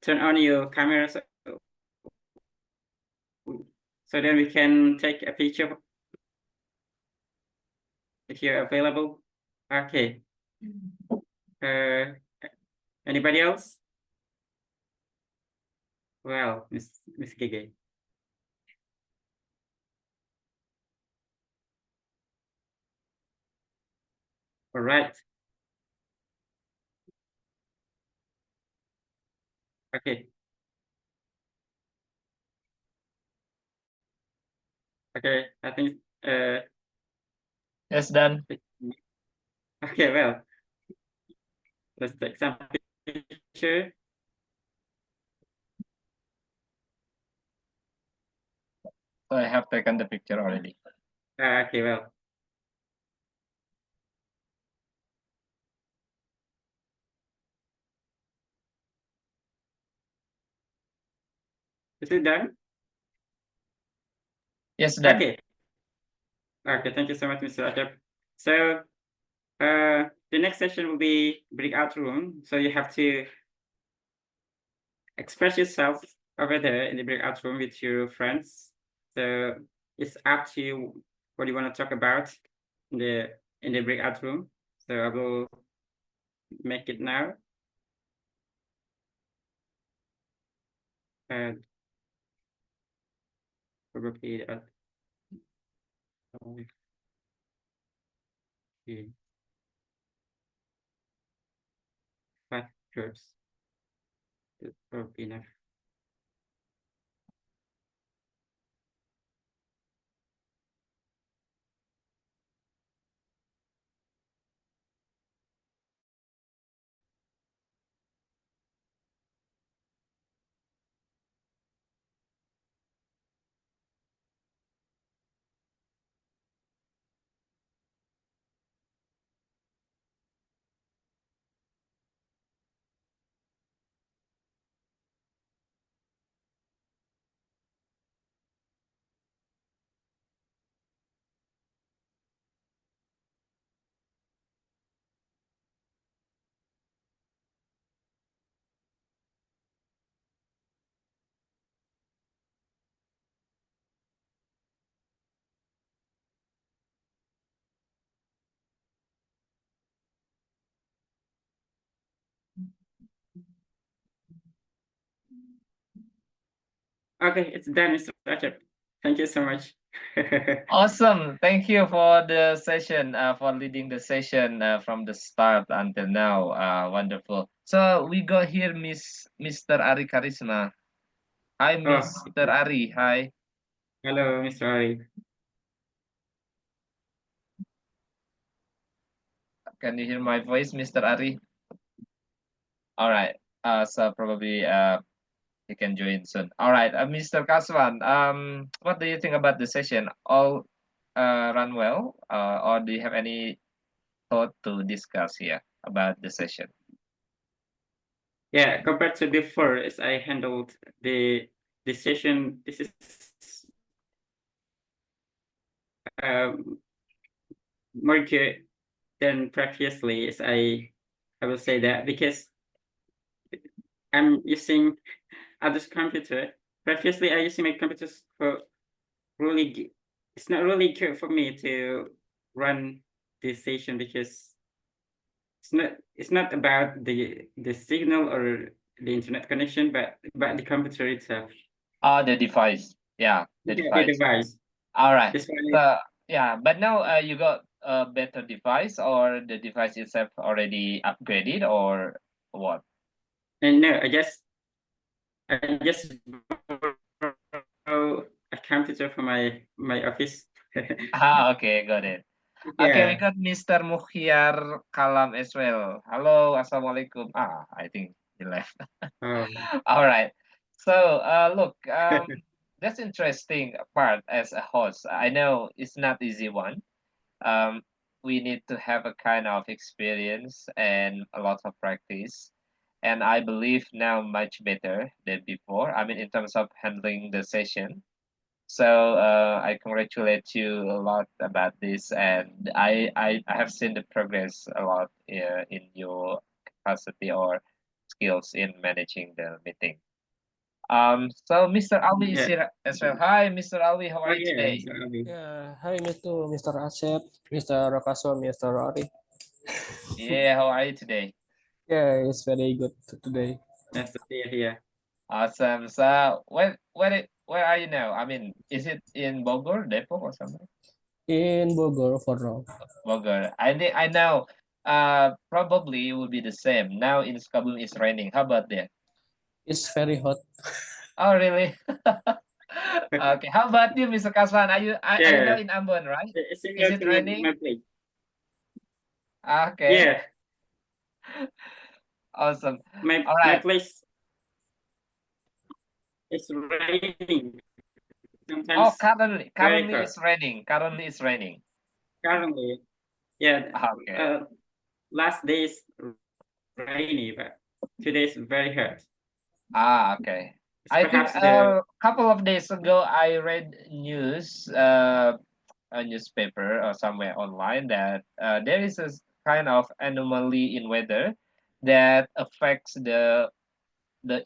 turn on your camera so then we can take a picture if you're available. Okay. Anybody else? Well, Miss Gigi. All right. Okay. Okay. I think Yes, done. okay, well, let's take some picture. So I have taken the picture already. Okay, well. Is it done? Yes, done. Okay. Okay, thank you so much, Mr. Acep. So the next session will be breakout room. So you have to express yourself over there in the breakout room with your friends. So it's up to you what you want to talk about in the breakout room. So I will make it now. And probably okay, 5 groups. That's probably enough. Okay, it's done, Mr. Rajab. Thank you so much. Awesome. Thank you for the session, for leading the session from the start until now. Wonderful. So we got here Mr. Ari Karisma. Hi, Oh, Mr. Ari. Hi. hello, Mr. Ari. Can you hear my voice, Mr. Ari? All right. So probably he can join soon. All right, Mr. Kaswan. What do you think about the session? All run well, or do you have any thought to discuss here about the session? Yeah, compared to before, as I handled the session, this is more good than previously, as I will say that, because I'm using other's computer. Previously, I using my computers for really. It's not really good for me to run this session because it's not about the signal or the internet connection, but about the computer itself. The device. Yeah, the Yeah, the device. device. All right. That's why. So yeah, but now you got a better device, or the device itself already upgraded, or what? And no, I just borrow a computer for my office. Okay, got it. Okay, we Yeah. got Mr. Mukhiar Kalam as well. Hello, assalamualaikum. I think he left. All right. So, look, that's interesting part as a host. I know it's not easy one. Um, we need to have a kind of experience and a lot of practice. And I believe now much better than before. I mean, in terms of handling the session. So I congratulate you a lot about this, and I have seen the progress a lot in your capacity or skills in managing the meeting. So Mr. Ali is Yeah. here as well. Hi, Mr. Ali, how Oh are you yeah, today? Mr. Abi. Yeah, hi Mr. Asep, Mr. Rakaso, Mr. Ari. Yeah, how are you today? Yeah, it's very good today. Nice to see you here. Awesome. So where are you now? I mean, is it in Bogor, Depok, or something? In Bogor for now. Bogor. I know. Probably it will be the same. Now in Sukabumi it's raining. How about there? It's very hot. Oh, really? Okay. How about you, Mr. Kaswan? Are you now Yeah, in Ambon, right? it's Is similar it to my raining? place. Okay. Yeah, Awesome. my All my right. place is raining. Oh, Sometimes currently very currently hot. it's raining. Currently it's raining. Currently, yeah. Okay. Last day is rainy, but today is very hot. Okay. It's I think perhaps the a couple of days ago I read news, a newspaper or somewhere online that there is a kind of anomaly in weather that affects the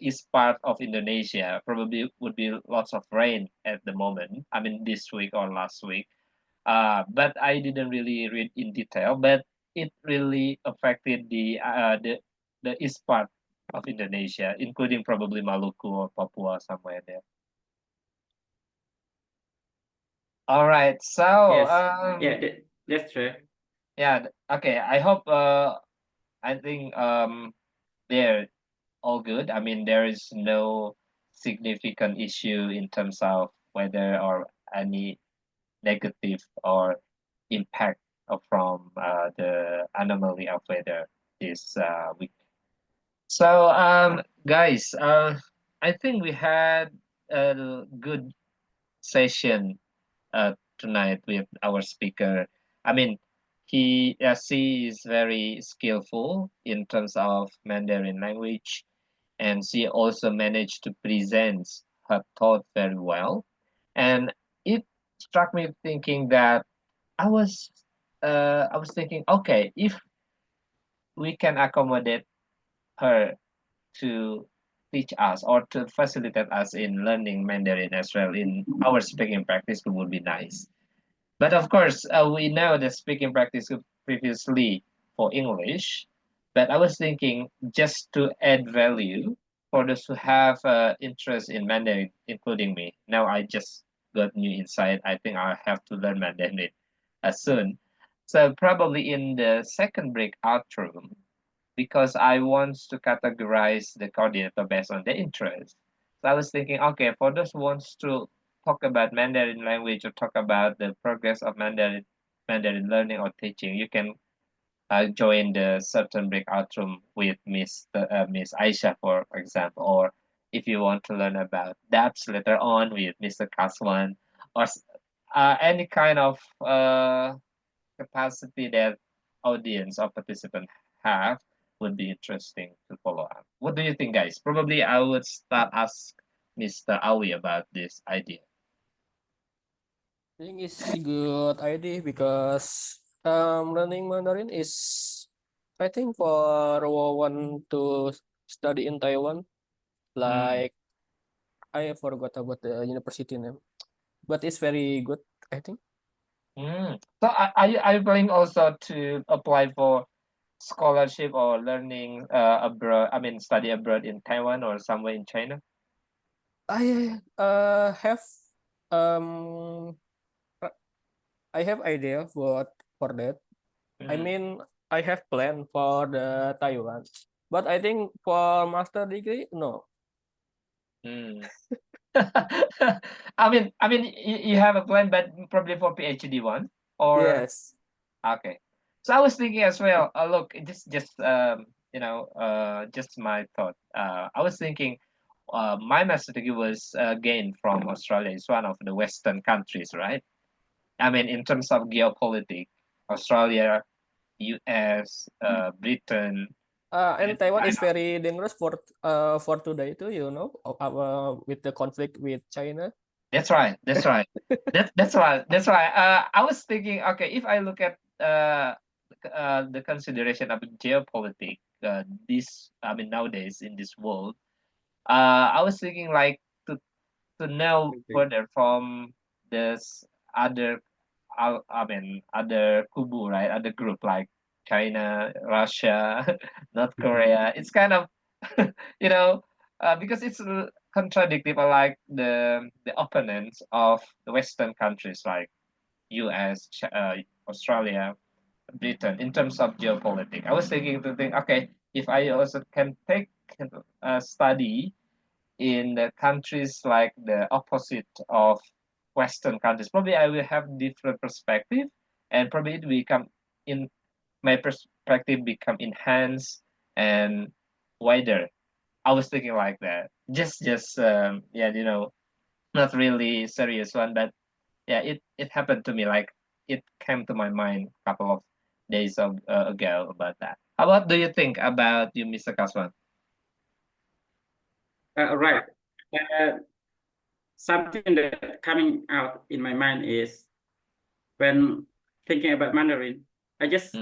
east part of Indonesia. Probably would be lots of rain at the moment. I mean, this week or last week. But I didn't really read in detail. But it really affected the east part of Indonesia, including probably Maluku or Papua somewhere there. All right. So yes, yeah, that's true. yeah. Okay. I hope. I think they're all good. I mean, there is no significant issue in terms of weather or any negative or impact from the anomaly of weather this week. So, guys, I think we had a good session tonight with our speaker. I mean, she is very skillful in terms of Mandarin language, and she also managed to present her thought very well. And it struck me thinking that I was I was thinking, okay, if we can accommodate her to teach us or to facilitate us in learning Mandarin as well in our speaking practice, it would be nice. But of course, we know the speaking practice previously for English. But I was thinking just to add value for those who have interest in Mandarin, including me. Now I just got new insight. I think I have to learn Mandarin soon. So probably in the second breakout room, because I want to categorize the coordinator based on their interest. So I was thinking, okay, for those who wants to talk about Mandarin language or talk about the progress of Mandarin learning or teaching, you can join the certain breakout room with Miss Aisyah, for example, or if you want to learn about dApps later on with Mr. Kaswan, or any kind of capacity that audience or participant have would be interesting to follow up. What do you think, guys? Probably I would start ask Mr. Awi about this idea. I think it's a good idea because learning Mandarin is, I think, for one to study in Taiwan. Like I forgot about the university name, but it's very good, I think. So are you planning also to apply for scholarship or learning abroad? I mean, study abroad in Taiwan or somewhere in China? I have um I have idea for that. I mean, I have plan for the Taiwan, but I think for master degree, no. I mean, you have a plan, but probably for PhD one, or Yes. okay. So I was thinking as well. Look, just just my thought. I was thinking, my master degree was gained from Australia. It's one of the Western countries, right? I mean, in terms of geopolitics, Australia, U.S., Britain, And and Taiwan is China. very dangerous for today too, with the conflict with China. That's right. That's right. That's right. That's right. I was thinking, okay, if I look at the consideration of geopolitics, I mean, nowadays in this world, I was thinking like to know further from this other, I mean, other kubu, right? Other group like China, Russia, North Korea. It's kind of, you know, because it's contradictory, like the opponents of the Western countries like U.S., Australia, Britain in terms of geopolitics. I was thinking to think, okay, if I also can take a study in the countries like the opposite of Western countries, probably I will have different perspective, and probably it become in my perspective become enhanced and wider. I was thinking like that. Just yeah, not really serious one, but yeah, it happened to me. Like it came to my mind a couple of days ago about that. How about do you think about you, Mr. Kaswan? Right. Something that coming out in my mind is when thinking about Mandarin, I just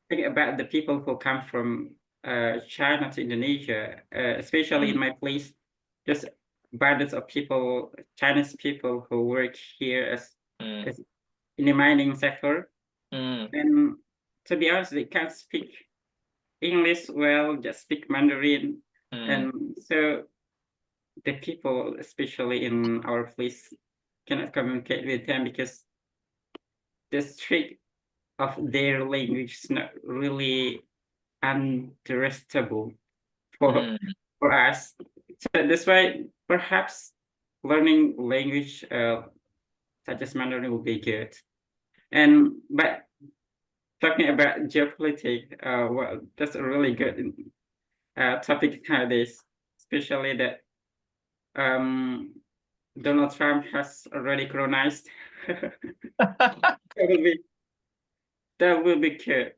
think about the people who come from China to Indonesia, especially in my place, just abundance of people, Chinese people who work here as in the mining sector. And to be honest, they can't speak English well, just speak Mandarin. And so the people, especially in our place, cannot communicate with them because the strict of their language is not really understandable for us. So that's why perhaps learning language such as Mandarin will be good. And but talking about geopolitics, well, that's a really good topic nowadays, especially that Donald Trump has already colonized. That will be good.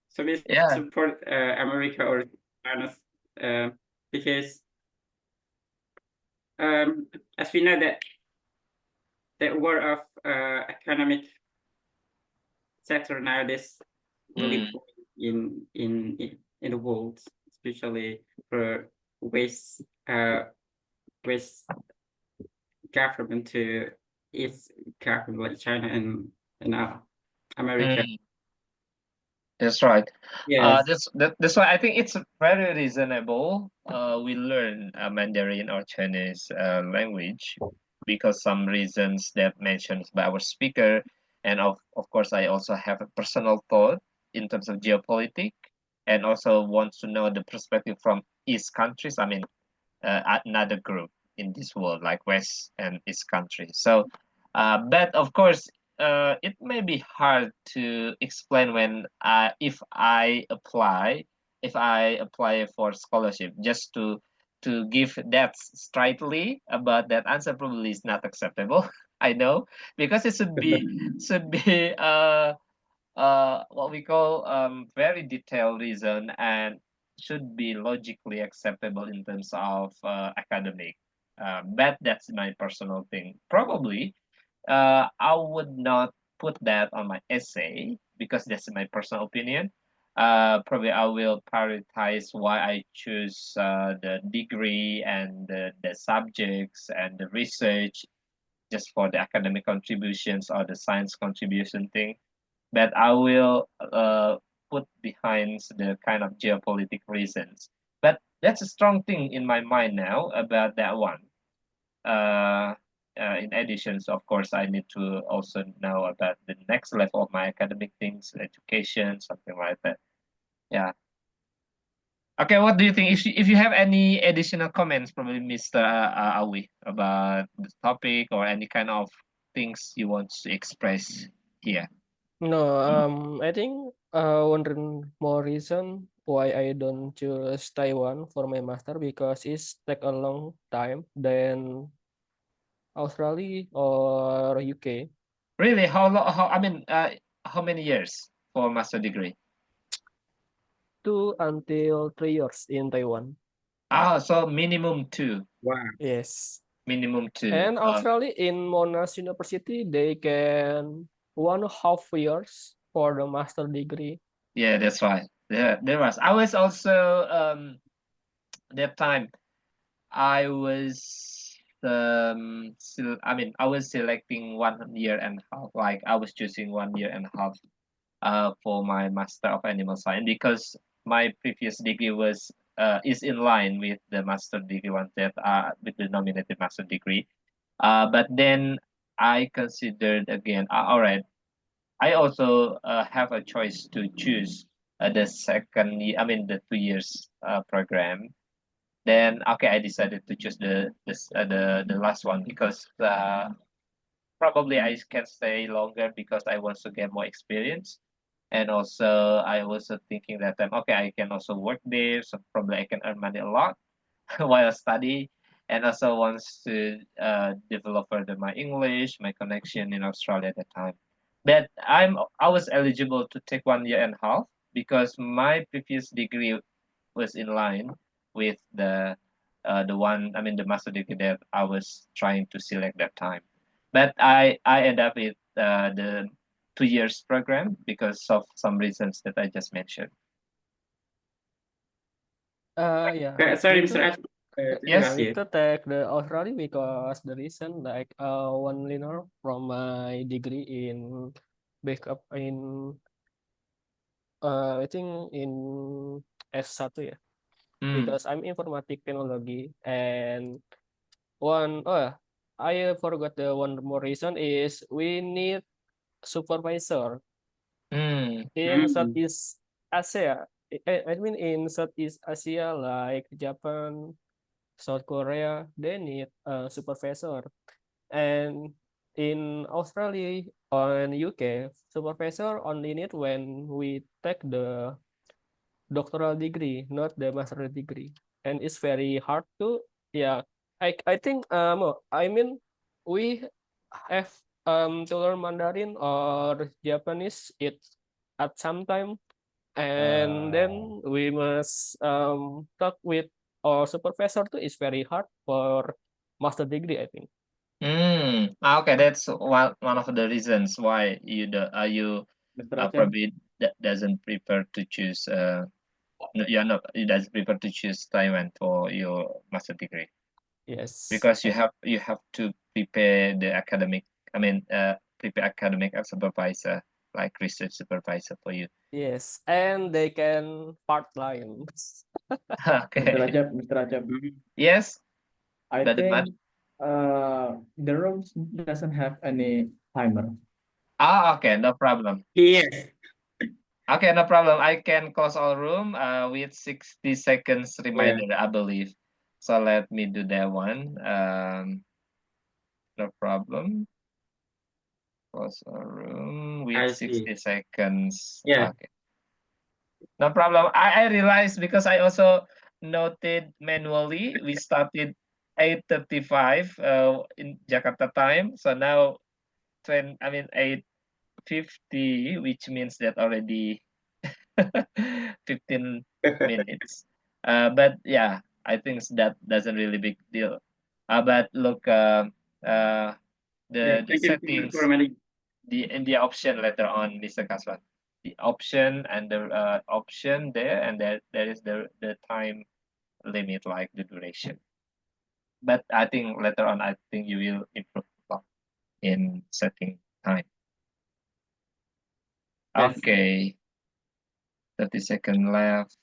So we support America or China because as we know that the war of economic sector nowadays really in the world, especially for West government to its government like China and America. That's right. Yes. That's why I think it's very reasonable. We learn Mandarin or Chinese language because some reasons that mentioned by our speaker, and of course I also have a personal thought in terms of geopolitics, and also want to know the perspective from East countries. I mean, another group in this world like West and East countries. So, but of course, it may be hard to explain when if I apply for scholarship just to give that straightly about that answer probably is not acceptable. I know because it should be what we call very detailed reason and should be logically acceptable in terms of academic. But that's my personal thing. Probably, I would not put that on my essay because that's my personal opinion. Probably I will prioritize why I choose the degree and the subjects and the research just for the academic contributions or the science contribution thing, but I will put behind the kind of geopolitical reasons. But that's a strong thing in my mind now about that one. Uh, in addition, so of course, I need to also know about the next level of my academic things, education, something like that. Yeah. Okay, what do you think? If you have any additional comments, probably Mr. Awi, about the topic or any kind of things you want to express here. No, I think one more reason why I don't choose Taiwan for my master because it's take a long time than Australia or UK. Really? How long? I mean, how many years for master degree? 2 until 3 years in Taiwan. Ah, so minimum 2. Wow. Yes. Minimum 2. And Australia in Monash University, they can 1.5 years for the master degree. Yeah, that's right. There was. I was also that time I was I mean I was selecting 1 year and a half. Like I was choosing 1 year and a half for my master of animal science because my previous degree was is in line with the master degree one that with the nominated master degree. But then I considered again. All right, I also have a choice to choose the second year. I mean the 2 years program. Then okay, I decided to choose the last one because probably I can stay longer because I want to get more experience. And also, I was thinking that okay, I can also work there, so probably I can earn money a lot while study, and also wants to develop further my English, my connection in Australia at that time. But I was eligible to take 1 year and a half because my previous degree was in line with the one I mean the master degree that I was trying to select that time. But I end up with the 2 years program because of some reasons that I just mentioned. Yeah. Sorry, Me Mr. too. Ash, to Yeah, Yes. interrupt me you. too take the Australia because the reason like one learner from my degree in backup in I think in S1 ya Mm. because I'm informatic technology and one oh I forgot the one more reason is we need supervisor Mm. in Mm. Southeast Asia. I mean in Southeast Asia like Japan, South Korea, they need a supervisor. And in Australia and UK, supervisor only need when we take the doctoral degree, not the master degree. And it's very hard to, yeah. I think I mean we have to learn Mandarin or Japanese it at some time, and then we must talk with our supervisor too. It's very hard for master degree, I think. Mm. Okay, that's one of the reasons why you Mr. Aceh. probably doesn't prefer to choose no, you're not you doesn't prefer to choose Taiwan for your master degree Yes. because you have to prepare the academic. I mean, prepare academic as supervisor, like research supervisor for you. Yes, and they can part line. Okay. Mr. Rajab, Yes, I Brother Mat. think the rooms doesn't have any timer. Okay, no problem. Yes. Okay, no problem. I can close all room with 60 seconds Yeah. reminder, I believe. So let me do that one. No problem. Close all room I with see. 60 seconds. Yeah. Okay, no problem. I realized because I also noted manually, we started 8:35 in Jakarta time. So now 8:50, which means that already 15 minutes. But yeah, I think that doesn't really big deal. But look, Yeah. the Thank you so much for settings, managing. in the option later on, Mr. Kaswan, the option and the option there, and there is the time limit, like the duration. But I think later on, I think you will improve a lot in setting time. Yes. Okay, 30-second left.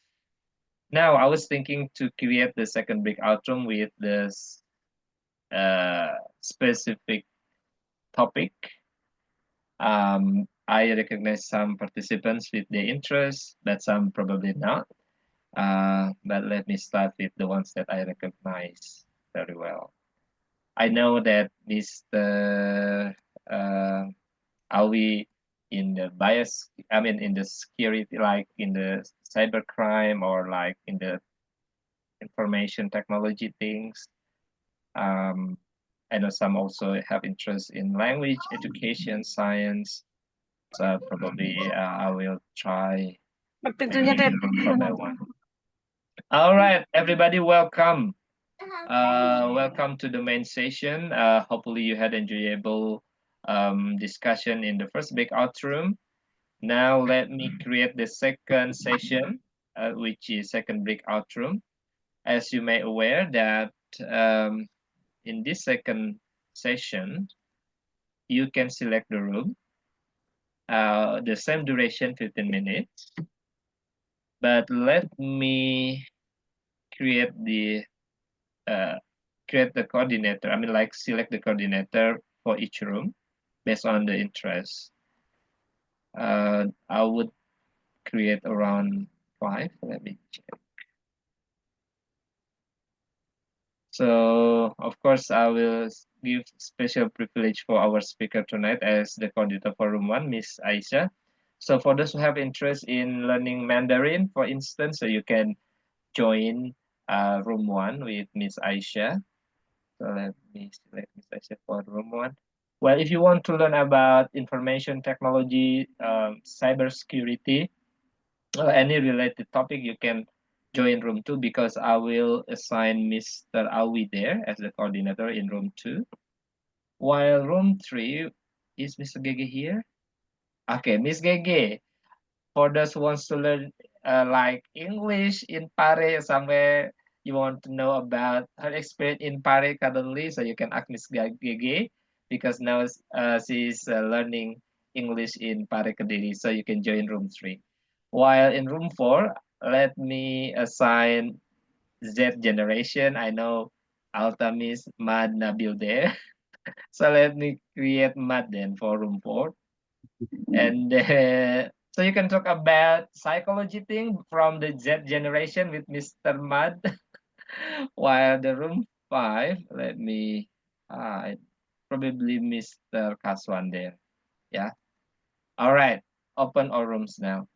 Now I was thinking to create the second breakout room with this specific topic. I recognize some participants with their interest, but some probably not. But let me start with the ones that I recognize very well. I know that Mr. Are we in the bias? I mean, in the security, like in the cybercrime or like in the information technology things. I know some also have interest in language, education, science. So probably I will try from that one. All right, everybody, welcome. Welcome to the main session. Hopefully you had enjoyable discussion in the first breakout room. Now let me create the second session, which is second breakout room. As you may aware that in this second session, you can select the room, the same duration, 15 minutes. But let me create the coordinator. I mean, like select the coordinator for each room based on the interest. I would create around 5. Let me check. So of course, I will give special privilege for our speaker tonight as the coordinator for room 1, Miss Aisyah. So for those who have interest in learning Mandarin, for instance, so you can join room 1 with Miss Aisyah. So let me select Miss Aisyah for room 1. Well, if you want to learn about information technology, cybersecurity, or any related topic, you can join room 2 because I will assign Mr. Awi there as the coordinator in room 2. While room 3, is Mr. Gege here? Okay, Miss Gege, for those who wants to learn like English in Pare, somewhere you want to know about her experience in Pare currently, so you can ask Miss Gege because now she's learning English in Pare Kediri, so you can join room 3. While in room 4, let me assign Z generation. I know Altamis, Mad, Nabil there. So let me create Mad then for room 4. And so you can talk about psychology thing from the Z generation with Mr. Mad. While the room 5, let me probably Mr. Kaswan there. Yeah. All right. Open all rooms now.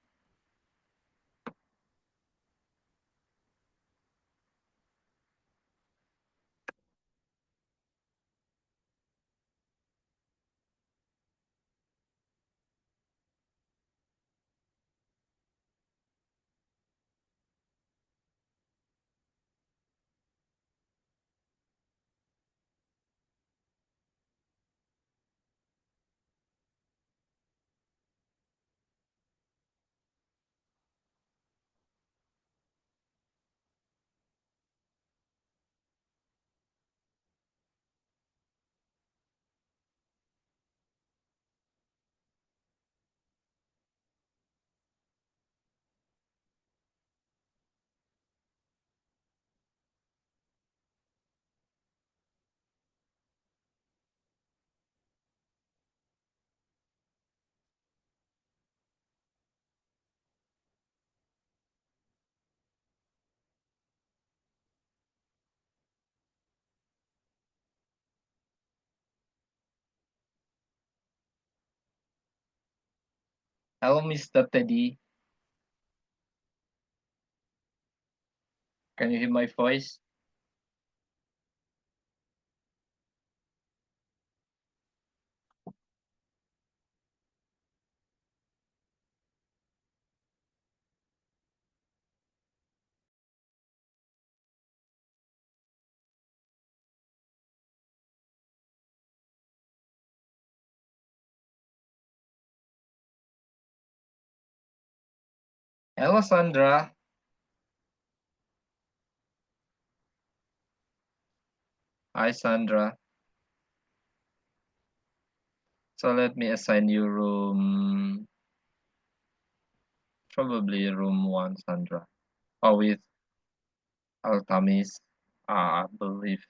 Hello, Mr. Teddy. Can you hear my voice? Hello, Sandra. Hi, Sandra. So let me assign you room, probably room 1, Sandra. Oh, with Altamis, I believe.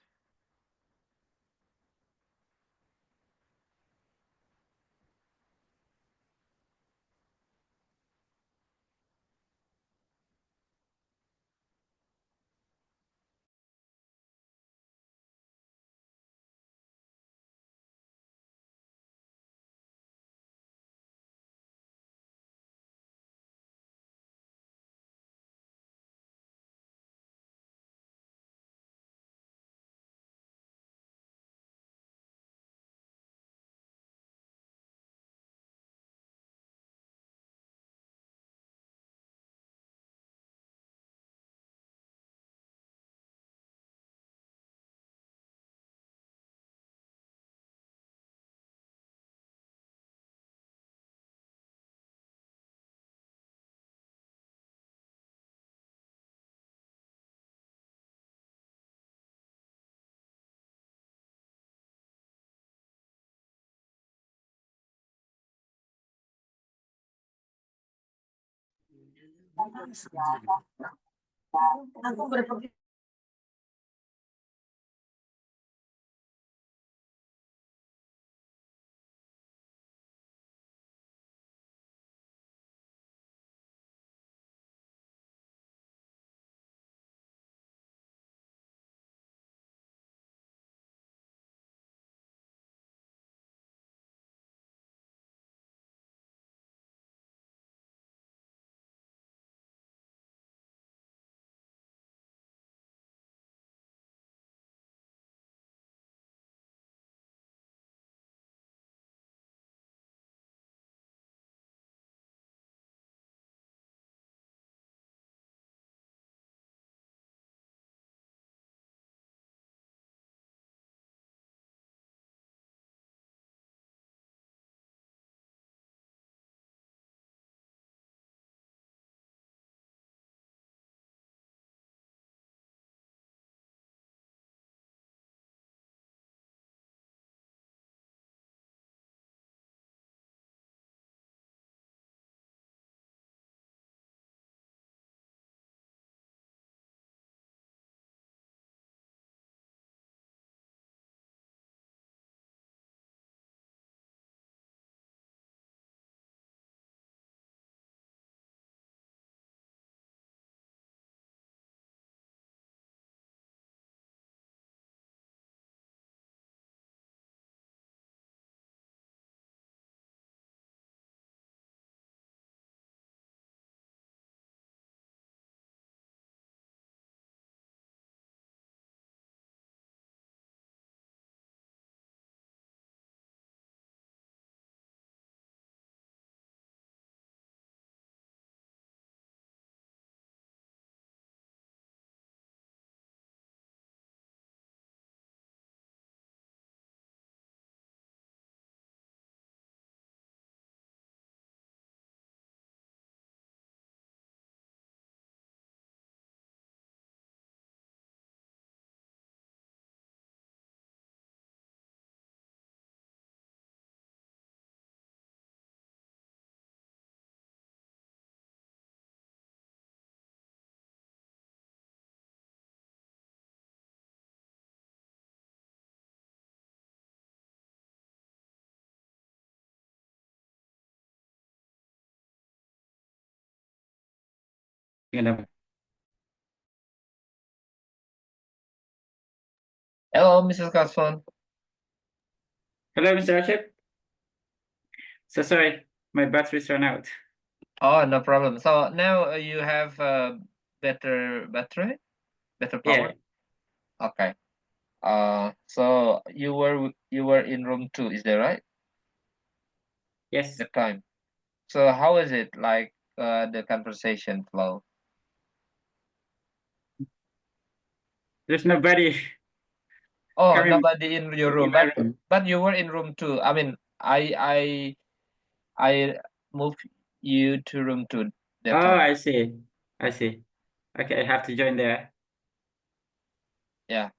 Hello, Hello, Mrs. Kasson. Mr. Rashid. So sorry. my batteries run out. Oh, no problem. So now you have better battery, better Yeah. power. Okay. So you were in room 2, is that right? Yes. The time. So how is it like the conversation flow? There's nobody Oh, coming nobody in your in room, my room. but you were in room 2. I mean, I moved you to room 2 that Oh, time. I see. I see. Okay, I have to join there. Yeah.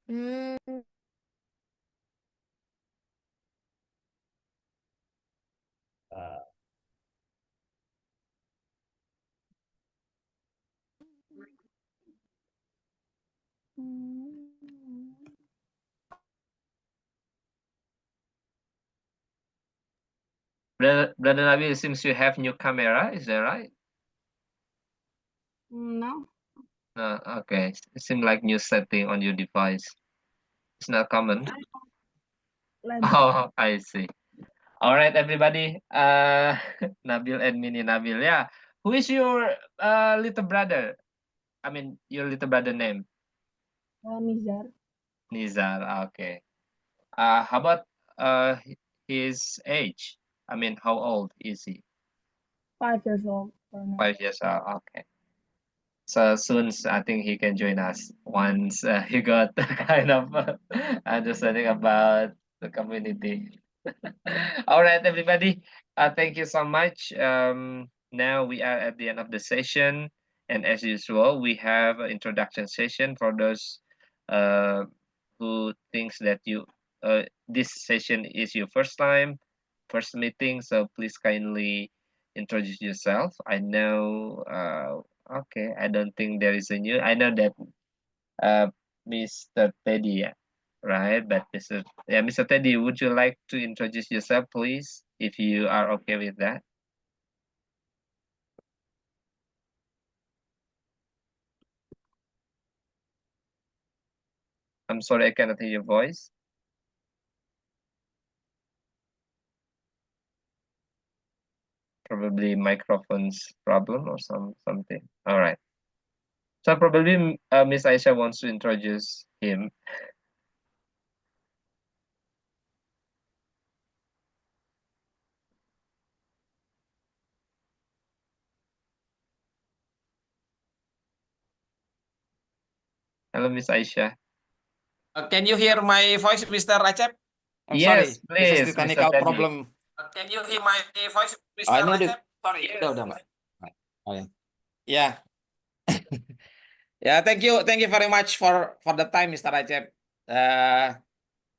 Mm, Uh, Brother Nabil, it seems you have new camera. Is that right? No. Okay. It seems like new setting on your device. It's not common. Oh, I see. All right, everybody. Nabil and Mini Nabil. Yeah. Who is your little brother? I mean, your little brother name? Nizar, Nizar. Okay. How about his age? I mean, how old is he? 5 years old for now. 5 years old. Okay. So soon, I think he can join us once he got kind of understanding about the community. All right, everybody. Thank you so much. Now we are at the end of the session, and as usual, we have an introduction session for those uh, who thinks that this session is your first time, first meeting. So please kindly introduce yourself. I know. Okay, I don't think there is a new. I know that uh, Mr. Teddy, yeah, right? But Mr. Teddy, would you like to introduce yourself, please, if you are okay with that? I'm sorry, I cannot hear your voice. Probably microphone's problem or something. All right. So probably Miss Aisyah wants to introduce him. Hello, Miss Aisyah. Can you hear my voice, Mr. Acep? I'm Yes, sorry, this is please, the Mr. technical Teddy. problem. Can you hear my voice, Mr. Ini Acep? Sorry, Yes. udah, Mas. Oh, ya. Yeah. Yeah, thank you very much for the time, Mr. Acep.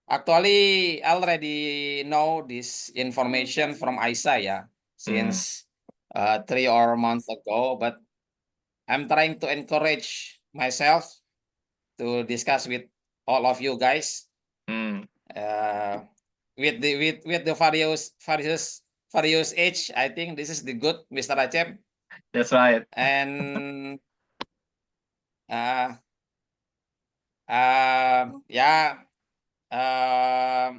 Actually, I already know this information from Aisyah, yeah, since 3 or 4 months ago, but I'm trying to encourage myself to discuss with all of you guys. Mm, With the various age, I think this is the good, Mr. Acep. that's right. And yeah,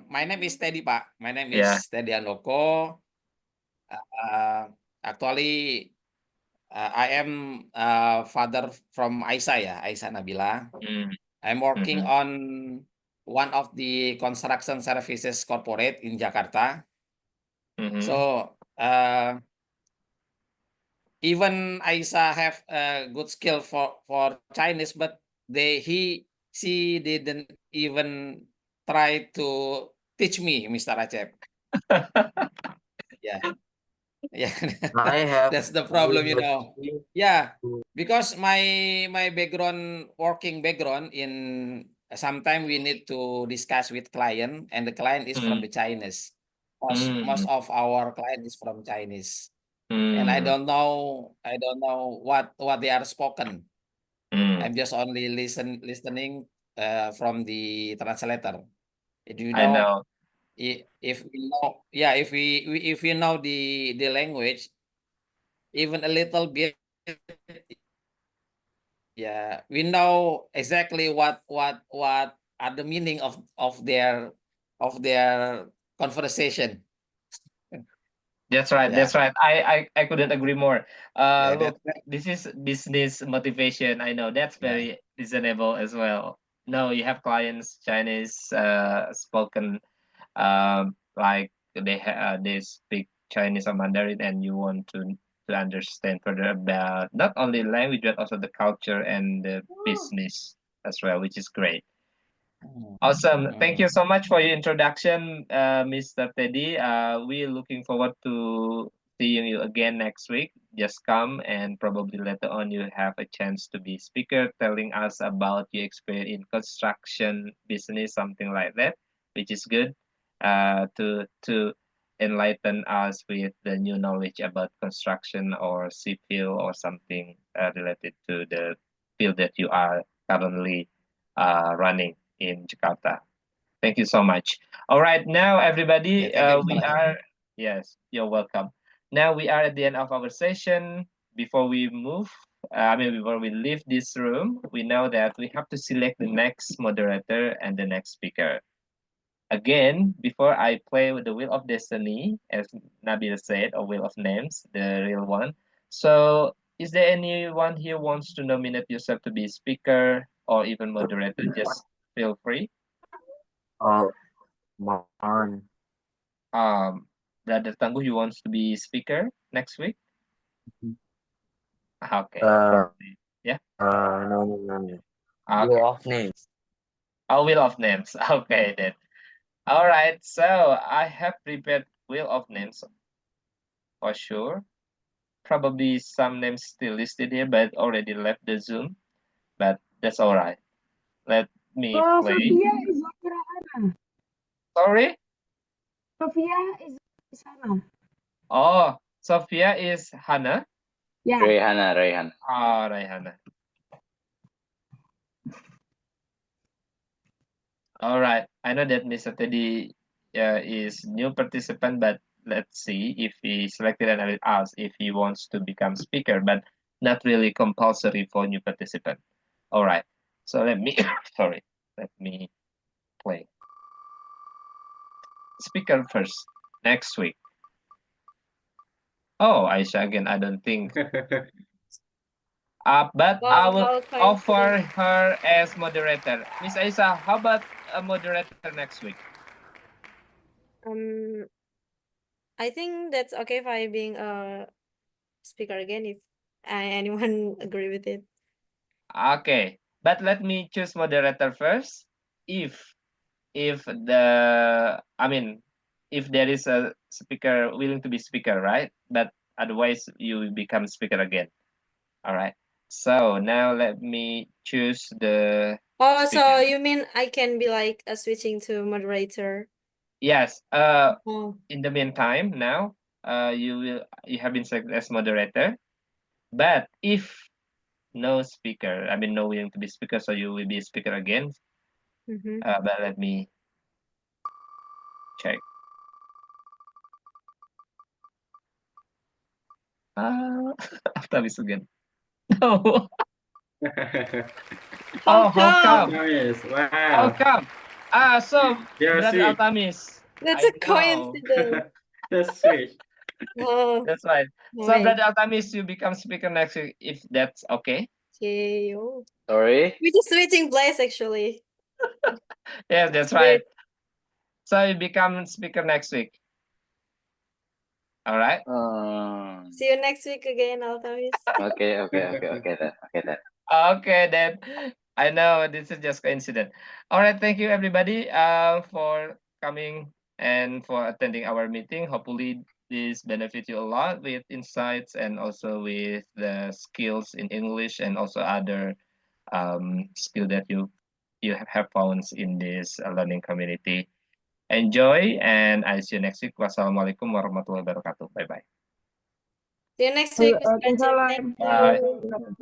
my name is Teddy, Pak. My name Yeah. is Teddy Andoko. Actually, I am father from Aisyah, ya, Aisyah Nabilah. Mm, I'm working mhm, on one of the construction services corporate in Jakarta. mhm. So even Aisyah have a good skill for Chinese, but she didn't even try to teach me, Mr. Acep. Yeah. Yeah. I have That's the problem, you know. Yeah, because my background, working background in sometime we need to discuss with client, and the client is from Mm, the Chinese. Most mm, of our client is from Chinese. And I mm, don't know what they are spoken. mm. I'm just only listening from the translator. Do you I know know. if we know, yeah, if we know the language even a little bit, yeah, we know exactly what are the meaning of their conversation. That's right. Yeah. That's right. I couldn't agree more. Yeah, Look, this is business motivation. I know that's yeah. very reasonable as well. No, you have clients Chinese spoken like they speak Chinese or Mandarin, and you want to understand further about not only language but also the culture and the business as well, which is great. Awesome. Thank you so much for your introduction, Mr. Teddy. We're looking forward to seeing you again next week. Just come, and probably later on you have a chance to be speaker, telling us about your experience in construction business, something like that, which is good. To enlighten us with the new knowledge about construction or civil or something related to the field that you are currently running in Jakarta. Thank you so much. All right, now everybody, Yeah, thank you, we Mr. are, yes, you're welcome. Now we are at the end of our session. Before we move, before we leave this room, we know that we have to select the next moderator and the next speaker. Again, before I play with the Wheel of Destiny, as Nabil said, or Wheel of Names, the real one. So, is there anyone here wants to nominate yourself to be speaker or even moderator? Just feel free. Marn. Brother Tangguh, you wants to be speaker next week? Okay. Yeah. No. Okay. Wheel of Names. Oh, Wheel of Names. Okay then. All right. So I have prepared Wheel of Names for sure. Probably some names still listed here, but already left the Zoom. But that's all right. Let me Oh, play. Sophia is over Hana. Sorry. Sophia is Hana. Oh, Sophia is Hana. Yeah. Rayhana. Ah, Rayhana. All right. I know that Mr. Teddy is new participant, but let's see if he selected, and I will ask if he wants to become speaker, but not really compulsory for new participant. All right. So let me, sorry, let me play. Speaker first, next week. Oh, Aisyah again, I don't think. But I will offer her as moderator. Miss Aisyah, how about a moderator next week? I think that's okay if I being a speaker again if anyone agree with it. Okay, but let me choose moderator first. If the if there is a speaker willing to be speaker, right? But otherwise you will become speaker again. All right. So now let me choose the Oh, so speaker. you mean I can be like switching to moderator? Yes. Oh. In the meantime, now you have been selected as moderator. But if no speaker, no willing to be speaker, so you will be speaker again. But let me check. Altamis again. No. How how come? Altamis, How wow. come? So You're Brother sweet. Altamis. That's I a coincidence. That's sweet. Oh, That's right. So right. Brother Altamis, you become speaker next week if that's okay. Okay. Oh. Sorry? We're just switching place actually. Yes, that's right. So you become speaker next week. All right. See you next week again, Altamis. Okay then. Okay, then I know this is just coincidence. All right, thank you everybody for coming and for attending our meeting. Hopefully this benefits you a lot with insights and also with the skills in English and also other skill that you have found in this learning community. Enjoy, and I see you next week. Wassalamualaikum warahmatullahi wabarakatuh. Bye bye. See you next week, Mr. Aceh. Thank Waalaikumsalam. Bye. you.